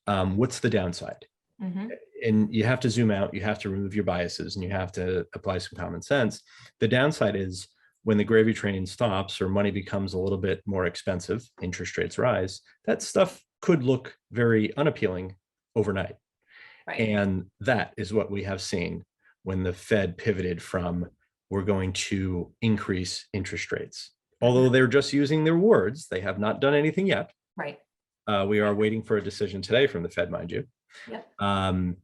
What's the downside? Mhm. And you have to zoom out, you have to remove your biases, and you have to apply some common sense. The downside is when the gravy train stops or money becomes a little bit more expensive, interest rates rise, that stuff could look very unappealing overnight. Right. And that is what we have seen when the Fed pivoted from, we're going to increase interest rates. Although they're just using their words, they have not done anything yet. Right. We are waiting for a decision today from the Fed, mind you. Yep.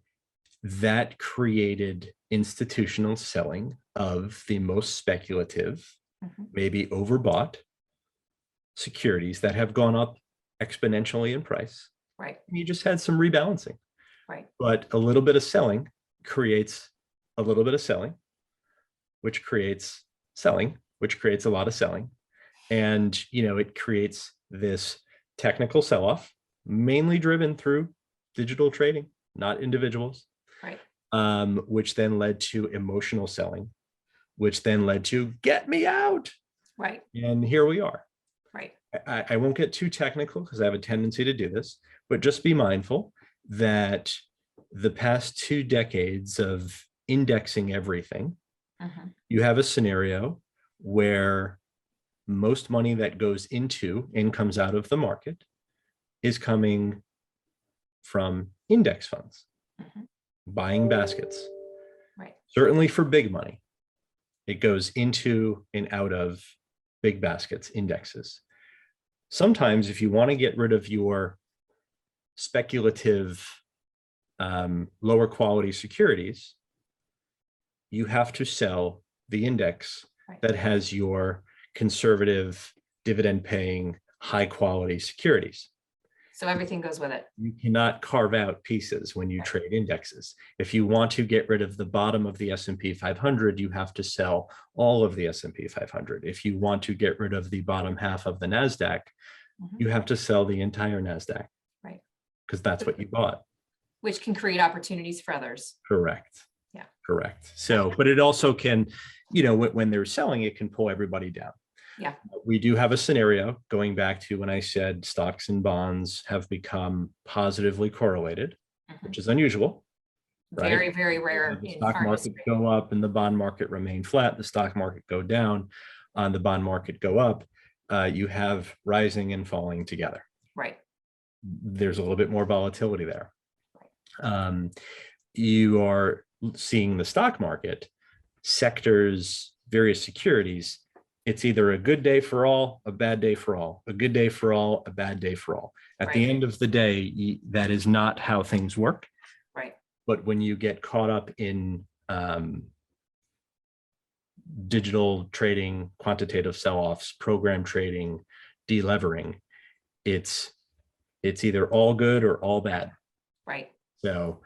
That created institutional selling of the most speculative, Mhm. maybe overbought securities that have gone up exponentially in price. Right. You just had some rebalancing. Right. But a little bit of selling creates a little bit of selling, which creates selling, which creates a lot of selling. And, it creates this technical sell-off, mainly driven through digital trading, not individuals. Right. Which then led to emotional selling, which then led to get me out. Right. And here we are. Right. I won't get too technical because I have a tendency to do this, but just be mindful that the past 2 decades of indexing everything, Mhm. you have a scenario where most money that goes into and comes out of the market is coming from index funds, Mhm. buying baskets. Right. Certainly for big money, it goes into and out of big baskets, indexes. Sometimes if you want to get rid of your speculative, lower quality securities, you have to sell the index Right. that has your conservative, dividend paying, high quality securities. So everything goes with it. You cannot carve out pieces when you Right. trade indexes. If you want to get rid of the bottom of the S&P 500, you have to sell all of the S&P 500. If you want to get rid of the bottom half of the NASDAQ, Mhm. you have to sell the entire NASDAQ. Right. Because that's what you bought. Which can create opportunities for others. Correct. Yeah. Correct. So, but it also can, when they're selling, it can pull everybody down. Yeah. We do have a scenario going back to when I said stocks and bonds have become positively correlated, Mhm. which is unusual. Very, Right? very rare The in stock our market history. go up and the bond market remain flat. The stock market go down, the bond market go up. You have rising and falling together. Right. There's a little bit more volatility there. Right. You are seeing the stock market, sectors, various securities. It's either a good day for all, a bad day for all, a good day for all, a bad day for all. At the Right. end of the day, that is not how things work. Right. But when you get caught up in digital trading, quantitative sell-offs, program trading, delevering, it's either all good or all bad. Right. So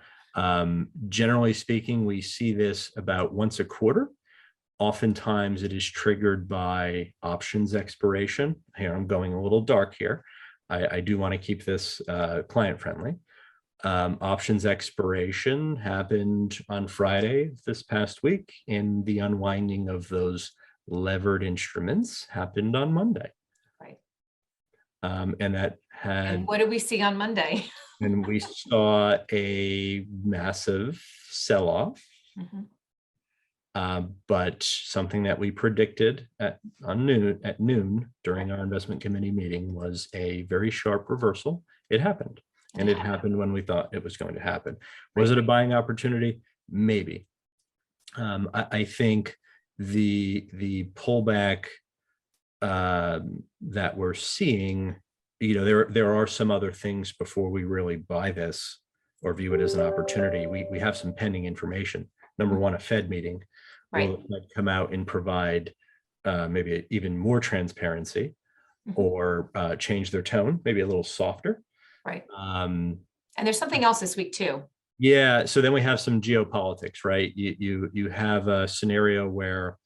generally speaking, we see this about once a quarter. Oftentimes it is triggered by options expiration. Here, I'm going a little dark here. I do want to keep this client friendly. Options expiration happened on Friday this past week, and the unwinding of those levered instruments happened on Monday. Right. And that had, And what did we see on Monday? and we saw a massive sell-off. Mhm. But something that we predicted at noon during our investment committee meeting was a very sharp reversal. It happened, and it happened when we thought it was going to happen. Was it a buying opportunity? Maybe. I think the pullback that we're seeing, there are some other things before we really buy this or view it as an opportunity. We have some pending information. Number one, a Fed meeting will come out and provide maybe even more transparency or change their tone, maybe a little softer. Right. And there's something else this week too. Yeah. So then we have some geopolitics, right? You have a scenario where,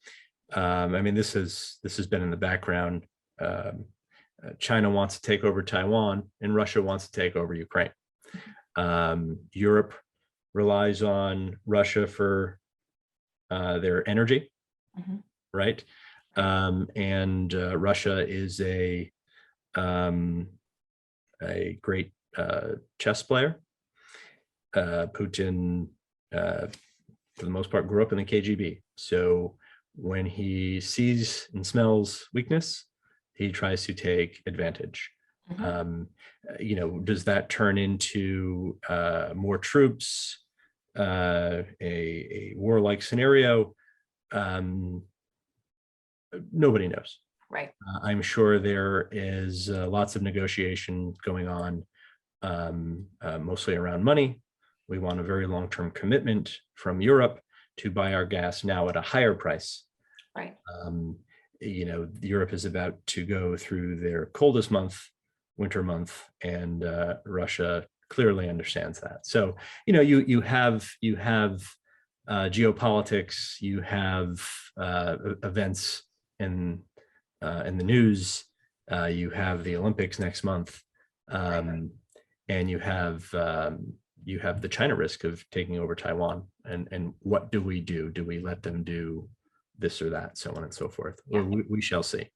I mean, this has been in the background. China wants to take over Taiwan, and Russia wants to take over Ukraine. Europe relies on Russia for their energy, right? And Russia is a great chess player. Putin, for the most part, grew up in the KGB. So when he sees and smells weakness, he tries to take advantage. Does that turn into more troops, a warlike scenario? Nobody knows. Right. I'm sure there is lots of negotiation going on, mostly around money. We want a very long-term commitment from Europe to buy our gas now at a higher price. Right. Europe is about to go through their coldest month, winter month, and Russia clearly understands that. So, you have geopolitics, you have events in the news, you have the Olympics next month, and you have the China risk of taking over Taiwan. And what do we do? Do we let them do this or that, so on and so forth? Yeah. We shall see.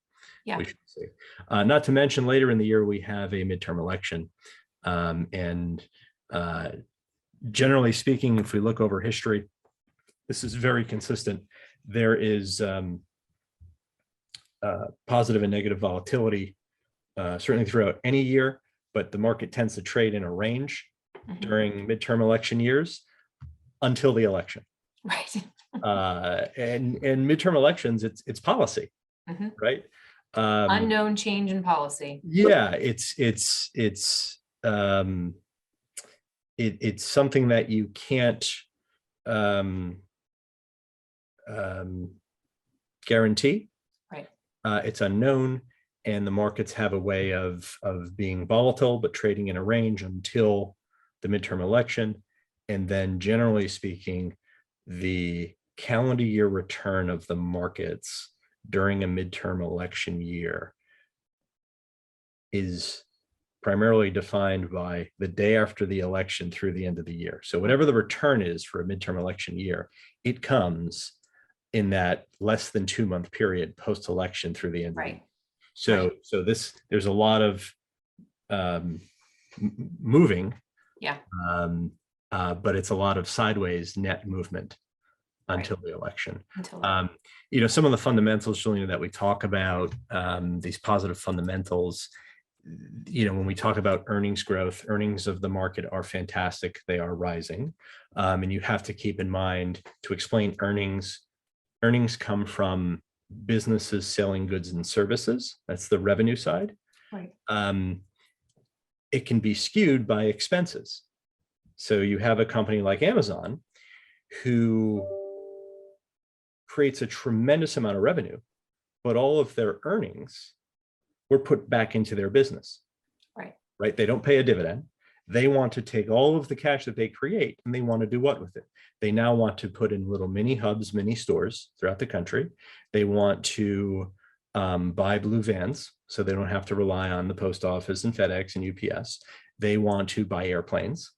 Yeah. We shall see. Not to mention, later in the year, we have a midterm election. Generally speaking, if we look over history, this is very consistent. There is positive and negative volatility, certainly throughout any year, but the market tends to trade in a range during midterm election years until the election. Right. And midterm elections, it's policy, right? Unknown change in policy. Yeah, it's something that you can't guarantee. Right. It's unknown, and the markets have a way of being volatile, but trading in a range until the midterm election. And then, generally speaking, the calendar year return of the markets during a midterm election year is primarily defined by the day after the election through the end of the year. So whatever the return is for a midterm election year, it comes in that less than 2 month period post-election through the end of the year. So there's a lot of moving, but it's a lot of sideways net movement until the election. Some of the fundamentals, Julina, that we talk about, these positive fundamentals, when we talk about earnings growth, earnings of the market are fantastic. They are rising. And you have to keep in mind, to explain earnings come from businesses selling goods and services. That's the revenue side. Right. It can be skewed by expenses. So you have a company like Amazon who creates a tremendous amount of revenue, but all of their earnings were put back into their business. Right. They don't pay a dividend. They want to take all of the cash that they create, and they want to do what with it? They now want to put in little mini hubs, mini stores throughout the country. They want to buy blue vans so they don't have to rely on the post office and FedEx and UPS. They want to buy airplanes.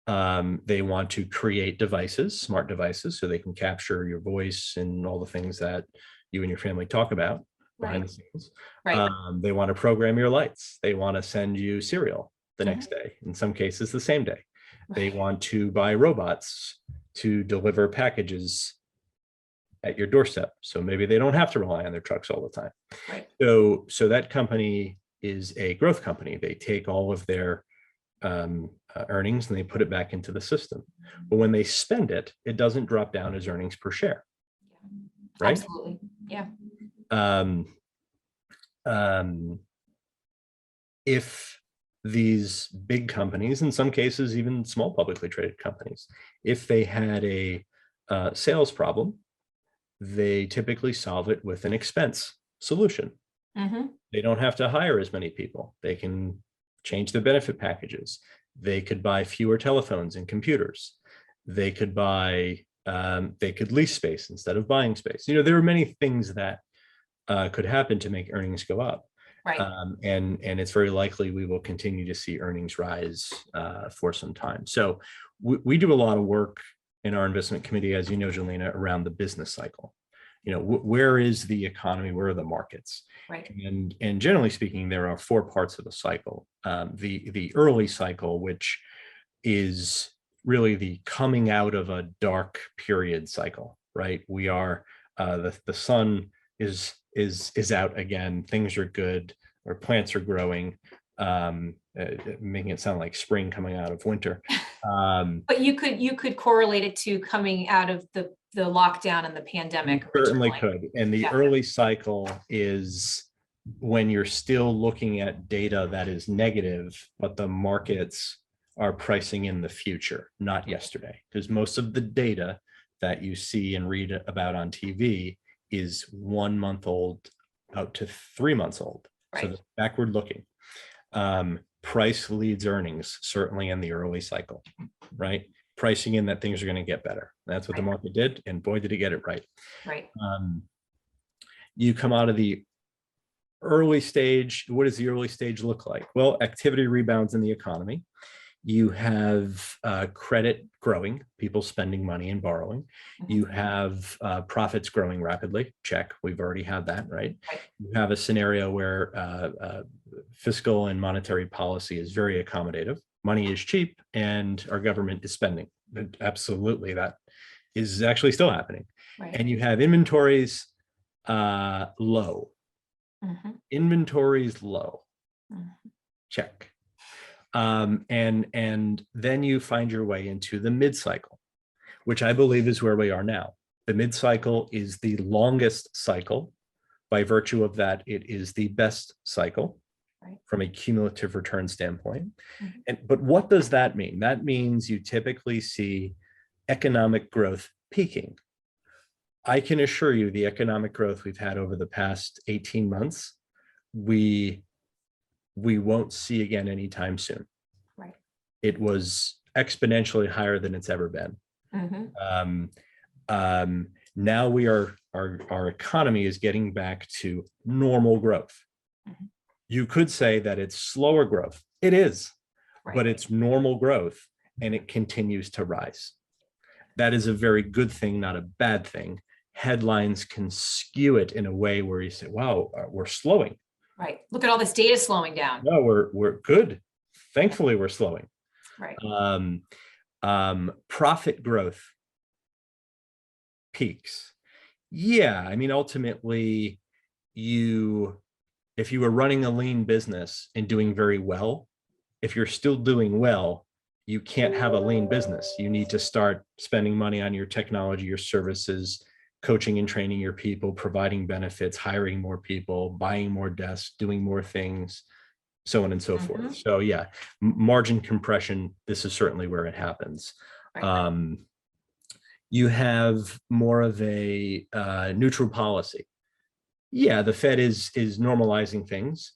They want to create devices, smart devices, so they can capture your voice and all the things that you and your family talk about. behind the scenes. Right. They want to program your lights. They want to send you cereal the Mhm. next day, in some cases the same day. They Right. want to buy robots to deliver packages at your doorstep. So maybe they don't have to rely on their trucks all the time. Right. So that company is a growth company. They take all of their earnings and they put it back into the system. But when they spend it, it doesn't drop down as earnings per share, right? Absolutely. Yeah. If these big companies, in some cases, even small publicly traded companies, if they had a sales problem, they typically solve it with an expense solution. Mm-hmm. They don't have to hire as many people. They can change their benefit packages. They could buy fewer telephones and computers. They could lease space instead of buying space. There are many things that could happen to make earnings go up. Right. And it's very likely we will continue to see earnings rise for some time. So we do a lot of work in our investment committee, as you know, Julina, around the business cycle. Where is the economy? Where are the markets? Right. And generally speaking, there are four parts of the cycle. The early cycle, which is really the coming out of a dark period cycle, right? We are the sun is out again. Things are good. Our plants are growing, making it sound like spring coming out of winter. But you could correlate it to coming out of the lockdown and the pandemic. Certainly could. And the Yeah. early cycle is when you're still looking at data that is negative, but the markets are pricing in the future, not yesterday. Because most of the data that you see and read about on TV is 1 month old out to 3 months old. Right. So backward looking. Price leads earnings, certainly in the early cycle, right? Pricing in that things are going to get better. That's what the market did. And boy, did it get it right. Right. You come out of the early stage. What does the early stage look like? Well, activity rebounds in the economy. You have credit growing, people spending money and borrowing. Mm-hmm. You have profits growing rapidly. Check, we've already had that, right? Right. You have a scenario where fiscal and monetary policy is very accommodative. Money is cheap and our government is spending. Absolutely, that is actually still happening. Right. And you have inventories low. Mm-hmm. Inventories low. Mm-hmm. Check. And then you find your way into the mid-cycle, which I believe is where we are now. The mid-cycle is the longest cycle. By virtue of that, it is the best cycle from a cumulative return standpoint. Mm-hmm. But what does that mean? That means you typically see economic growth peaking. I can assure you the economic growth we've had over the past 18 months, we won't see again anytime soon. Right. It was exponentially higher than it's ever been. Mm-hmm. Now our economy is getting back to normal growth. Mm-hmm. You could say that it's slower growth. It is, but it's normal growth and it continues to rise. That is a very good thing, not a bad thing. Headlines can skew it in a way where you say, wow, we're slowing. Right. Look at all this data slowing down. No, we're good. Thankfully, we're slowing. Right. Profit growth peaks. Yeah, I mean, ultimately, if you were running a lean business and doing very well, if you're still doing well, you can't have a lean business. You need to start spending money on your technology, your services, coaching and training your people, providing benefits, hiring more people, buying more desks, doing more things, so on and so forth. So yeah, margin compression, this is certainly where it happens. Right. You have more of a neutral policy. Yeah, the Fed is normalizing things,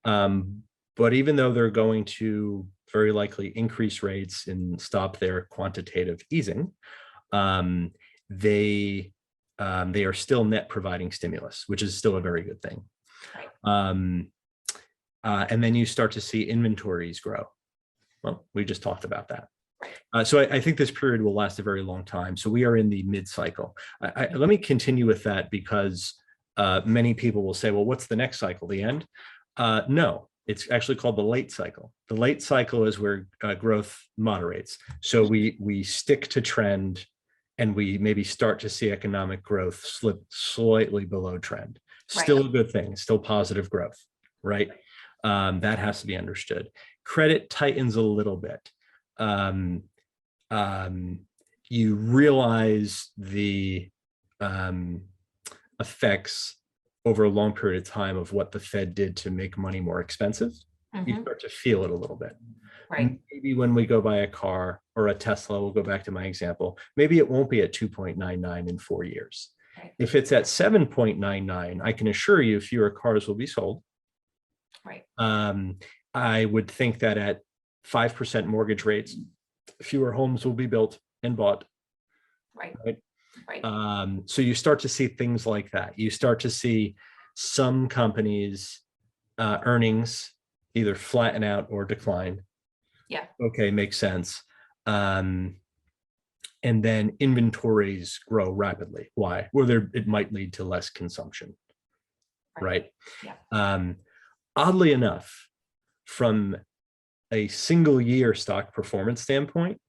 but even though they're going to very likely increase rates and stop their quantitative easing, they are still net providing stimulus, which is still a very good thing. Right. And then you start to see inventories grow. Well, we just talked about that. So I think this period will last a very long time. So we are in the mid-cycle. Let me continue with that because Many people will say, well, what's the next cycle, the end? No, it's actually called the late cycle. The late cycle is where growth moderates. So we stick to trend, and we maybe start to see economic growth slip slightly below trend. Still a good thing, still positive growth, right? That has to be understood. Credit tightens a little bit. You realize the effects over a long period of time of what the Fed did to make money more expensive. You start to feel it a little bit. Right. Maybe when we go buy a car or a Tesla, we'll go back to my example, maybe it won't be at 2.99 in 4 years. Right. If it's at 7.99, I can assure you fewer cars will be sold. Right. I would think that at 5% mortgage rates, fewer homes will be built and bought. Right. Right. So you start to see things like that. You start to see some companies' earnings either flatten out or decline. Yeah. Okay, makes sense. And then inventories grow rapidly. Why? Well, it might lead to less consumption. Right. Yeah. Oddly enough, from a single year stock performance standpoint,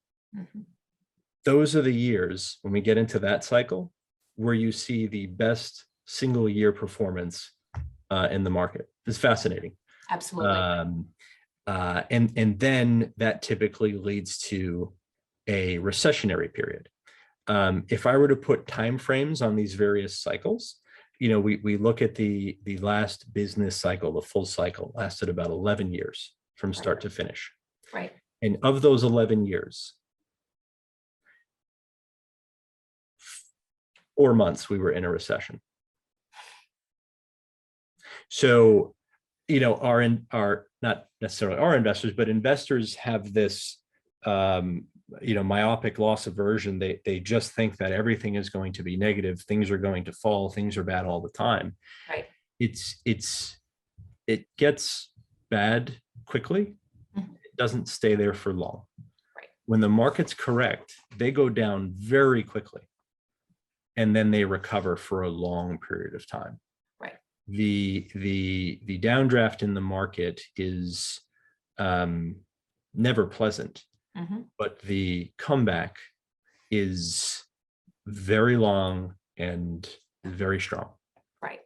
those are the years when we get into that cycle where you see the best single year performance in the market. It's fascinating. Absolutely. And then that typically leads to a recessionary period. If I were to put timeframes on these various cycles, we look at the last business cycle, the full cycle lasted about 11 years from start to finish. Right. And of those 11 years, 4 months we were in a recession. So, our not necessarily our investors, but investors have this myopic loss aversion. They just think that everything is going to be negative, things are going to fall, things are bad all the time. Right. It gets bad quickly. It doesn't stay there for long. Right. When the market's correct, they go down very quickly, and then they recover for a long period of time. Right. The downdraft in the market is never pleasant, but the comeback is very long and very strong. Right.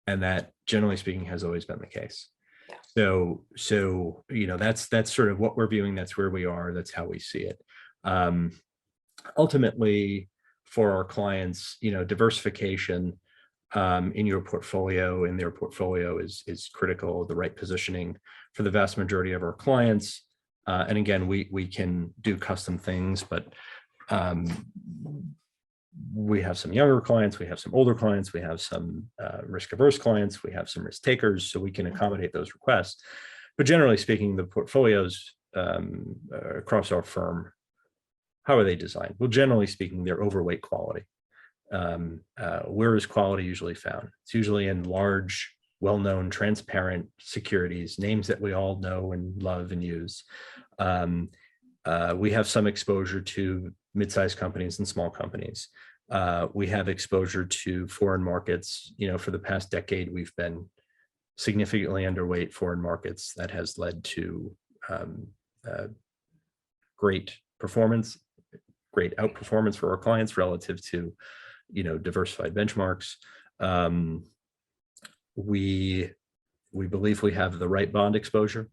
And that, generally speaking, has always been the case. Yeah. So that's sort of what we're viewing. That's where we are. That's how we see it. Ultimately, for our clients, diversification in your portfolio, in their portfolio is critical. The right positioning for the vast majority of our clients. And again, we can do custom things, but we have some younger clients, we have some older clients, we have some risk-averse clients, we have some risk takers, so we can accommodate those requests. But generally speaking, the portfolios across our firm, how are they designed? Well, generally speaking, they're overweight quality. Where is quality usually found? It's usually in large, well-known, transparent securities, names that we all know and love and use. We have some exposure to mid-sized companies and small companies. We have exposure to foreign markets. For the past decade, we've been significantly underweight foreign markets. That has led to great performance, great outperformance for our clients relative to, diversified benchmarks. We believe we have the right bond exposure.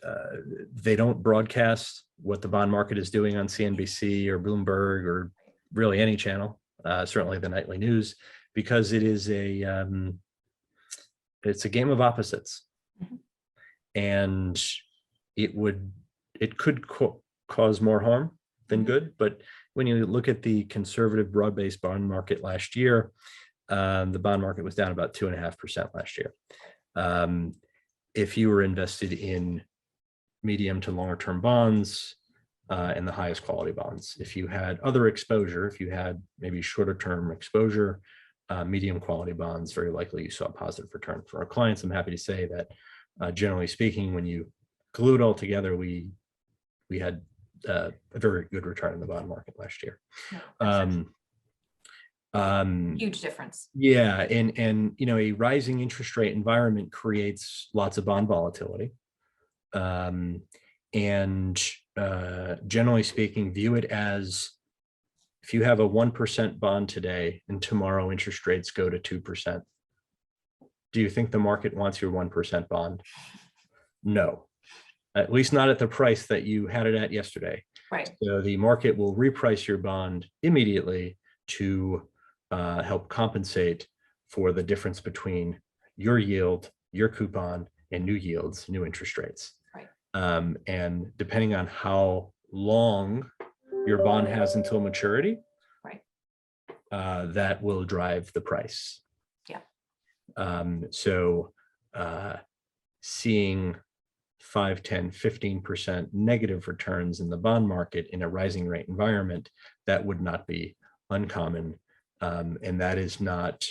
They don't broadcast what the bond market is doing on CNBC or Bloomberg or really any channel, certainly the nightly news, because it is it's a game of opposites. And it could cause more harm than good. But when you look at the conservative broad-based bond market last year, the bond market was down about 2.5% last year. If you were invested in medium to longer term bonds and the highest quality bonds, if you had other exposure, if you had maybe shorter term exposure, medium quality bonds, very likely you saw a positive return. For our clients, I'm happy to say that generally speaking, when you glue it all together, we had a very good return in the bond market last year. Huge difference. Yeah, and a rising interest rate environment creates lots of bond volatility. And generally speaking, view it as if you have a 1% bond today and tomorrow interest rates go to 2%, do you think the market wants your 1% bond? No, at least not at the price that you had it at yesterday. Right. So the market will reprice your bond immediately to help compensate for the difference between your yield, your coupon, and new yields, new interest rates. Right. And depending on how long your bond has until maturity, right, that will drive the price. Yeah. So seeing 5, 10, 15% negative returns in the bond market in a rising rate environment, that would not be uncommon. And that is not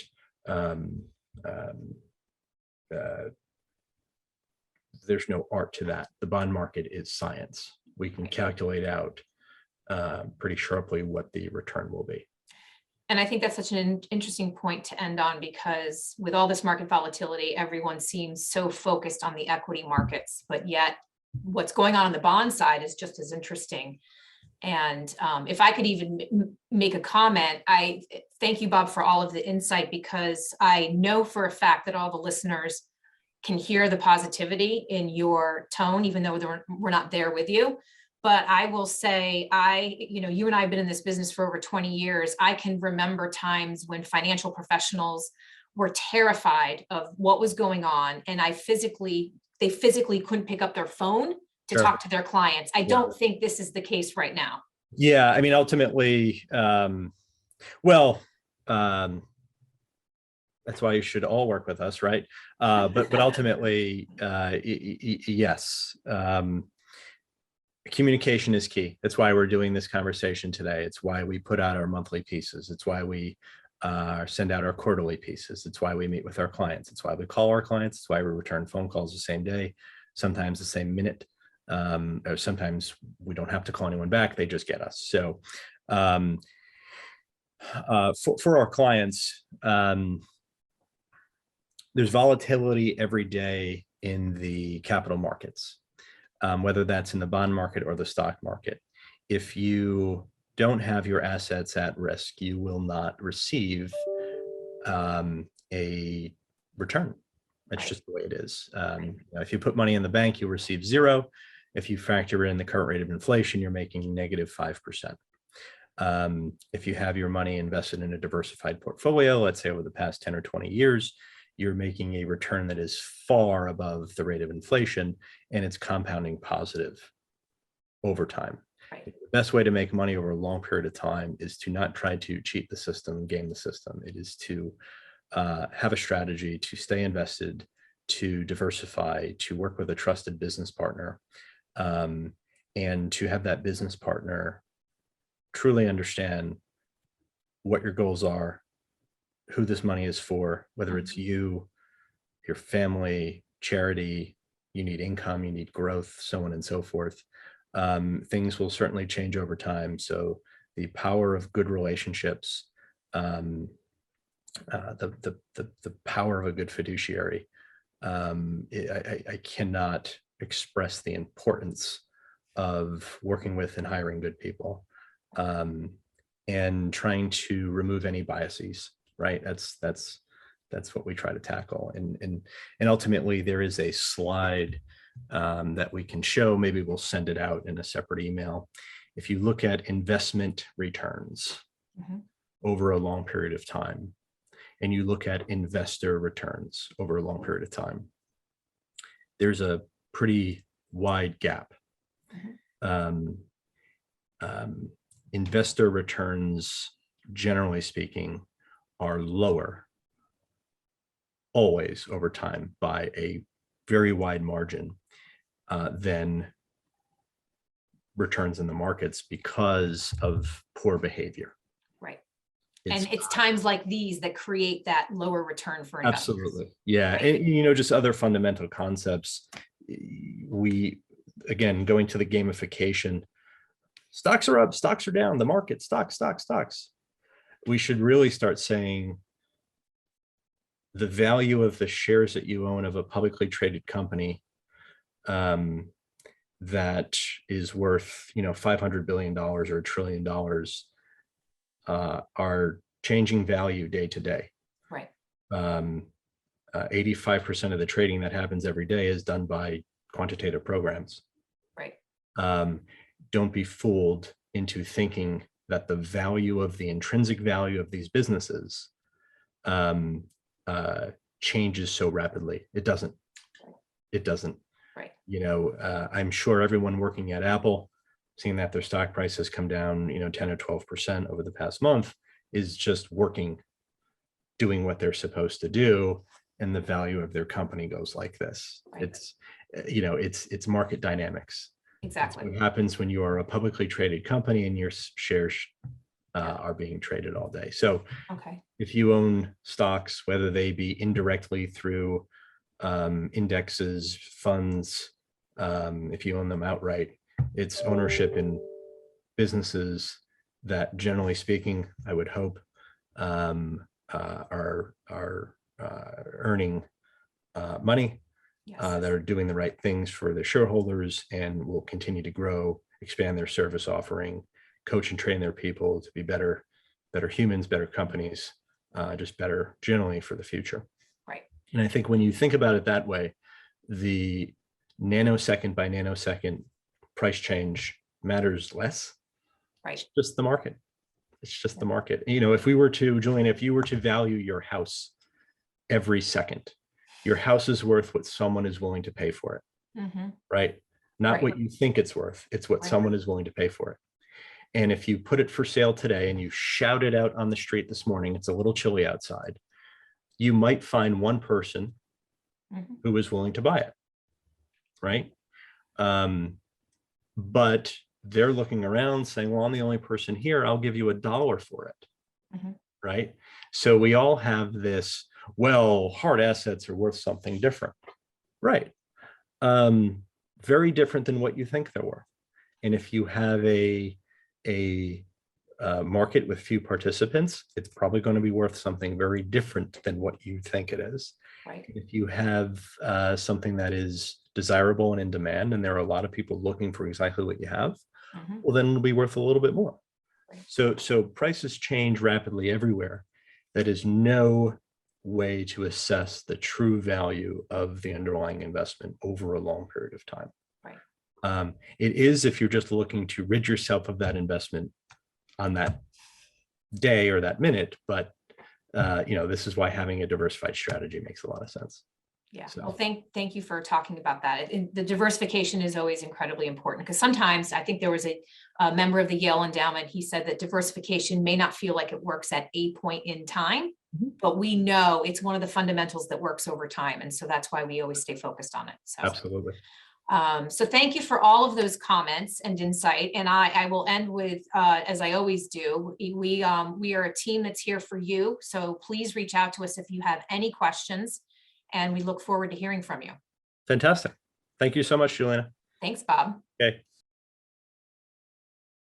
there's no art to that. The bond market is science. We can calculate out pretty sharply what the return will be. And I think that's such an interesting point to end on, because with all this market volatility, everyone seems so focused on the equity markets, but yet what's going on the bond side is just as interesting. And if I could even make a comment, I thank you, Bob, for all of the insight, because I know for a fact that all the listeners can hear the positivity in your tone, even though we're not there with you. But I will say, you and I have been in this business for over 20 years. I can remember times when financial professionals were terrified of what was going on, and they physically couldn't pick up their phone to Sure. talk to their clients. I don't think this is the case right now. Yeah, I mean, ultimately, that's why you should all work with us, right? But ultimately, yes. Communication is key. That's why we're doing this conversation today. It's why we put out our monthly pieces. It's why we send out our quarterly pieces. It's why we meet with our clients. It's why we call our clients. It's why we return phone calls the same day, sometimes the same minute. Or sometimes we don't have to call anyone back. They just get us. So for our clients, there's volatility every day in the capital markets. Whether that's in the bond market or the stock market. If you don't have your assets at risk, you will not receive a return. That's just the way it is. If you put money in the bank, you'll receive 0. If you factor in the current rate of inflation, you're making negative 5%. If you have your money invested in a diversified portfolio, let's say over the past 10 or 20 years, you're making a return that is far above the rate of inflation, and it's compounding positive over time. Right. The best way to make money over a long period of time is to not try to cheat the system, game the system. It is to have a strategy, to stay invested, to diversify, to work with a trusted business partner, and to have that business partner truly understand what your goals are, who this money is for, whether it's you, your family, charity, you need income, you need growth, so on and so forth. Things will certainly change over time. So the power of good relationships, the power of a good fiduciary, I cannot express the importance of working with and hiring good people, and trying to remove any biases. Right. That's what we try to tackle. And ultimately there is a slide that we can show. Maybe we'll send it out in a separate email. If you look at investment returns over a long period of time, and you look at investor returns over a long period of time, there's a pretty wide gap. Investor returns, generally speaking, are lower always over time by a very wide margin than returns in the markets because of poor behavior. Right. And it's times like these that create that lower return for investors. Absolutely. Yeah. Right. And, just other fundamental concepts. Again, going to the gamification, stocks are up, stocks are down, the market, stocks. we should really start saying the value of the shares that you own of a publicly traded company that is worth, $500 billion or $1 trillion are changing value day to day. Right. 85% of the trading that happens every day is done by quantitative programs. Right. Don't be fooled into thinking that the value of the intrinsic value of these businesses changes so rapidly. It doesn't. It doesn't. Right. I'm sure everyone working at Apple, seeing that their stock price has come down, 10 or 12% over the past month, is just working, doing what they're supposed to do, and the value of their company goes like this. Right. It's market dynamics. Exactly. That's what happens when you are a publicly traded company and your shares are being traded all day. So Okay. if you own stocks, whether they be indirectly through indexes, funds, if you own them outright, it's ownership in businesses that, generally speaking, I would hope are earning money, Yes. that are doing the right things for their shareholders and will continue to grow, expand their service offering, coach and train their people to be better humans, better companies, just better generally for the future. Right. And I think when you think about it that way, the nanosecond by nanosecond price change matters less. Right. It's just the market. It's just the market. If we were to, Julina, if you were to value your house every second, your house is worth what someone is willing to pay for it, right? Not Right. what you think it's worth. It's what someone is willing to pay for it. And if you put it for sale today and you shout it out on the street this morning, it's a little chilly outside, you might find one person who is willing to buy it, right? But they're looking around saying, well, I'm the only person here. I'll give you $1 for it, right? So we all have this, well, hard assets are worth something different, right? Very different than what you think they're worth. And if you have a market with few participants, it's probably going to be worth something very different than what you think it is. Right. If you have something that is desirable and in demand, and there are a lot of people looking for exactly what you have, well, then it'll be worth a little bit more. Right. So prices change rapidly everywhere. That is no way to assess the true value of the underlying investment over a long period of time. Right. It is if you're just looking to rid yourself of that investment on that day or that minute, but this is why having a diversified strategy makes a lot of sense. Yeah. So. Well, thank you for talking about that. The diversification is always incredibly important, because sometimes I think there was a member of the Yale Endowment. He said that diversification may not feel like it works at a point in time, but we know it's one of the fundamentals that works over time. And so that's why we always stay focused on it. So. Absolutely. So thank you for all of those comments and insight. And I will end with, as I always do, we are a team that's here for you. So please reach out to us if you have any questions, and we look forward to hearing from you. Fantastic. Thank you so much, Julina. Thanks, Bob. Okay.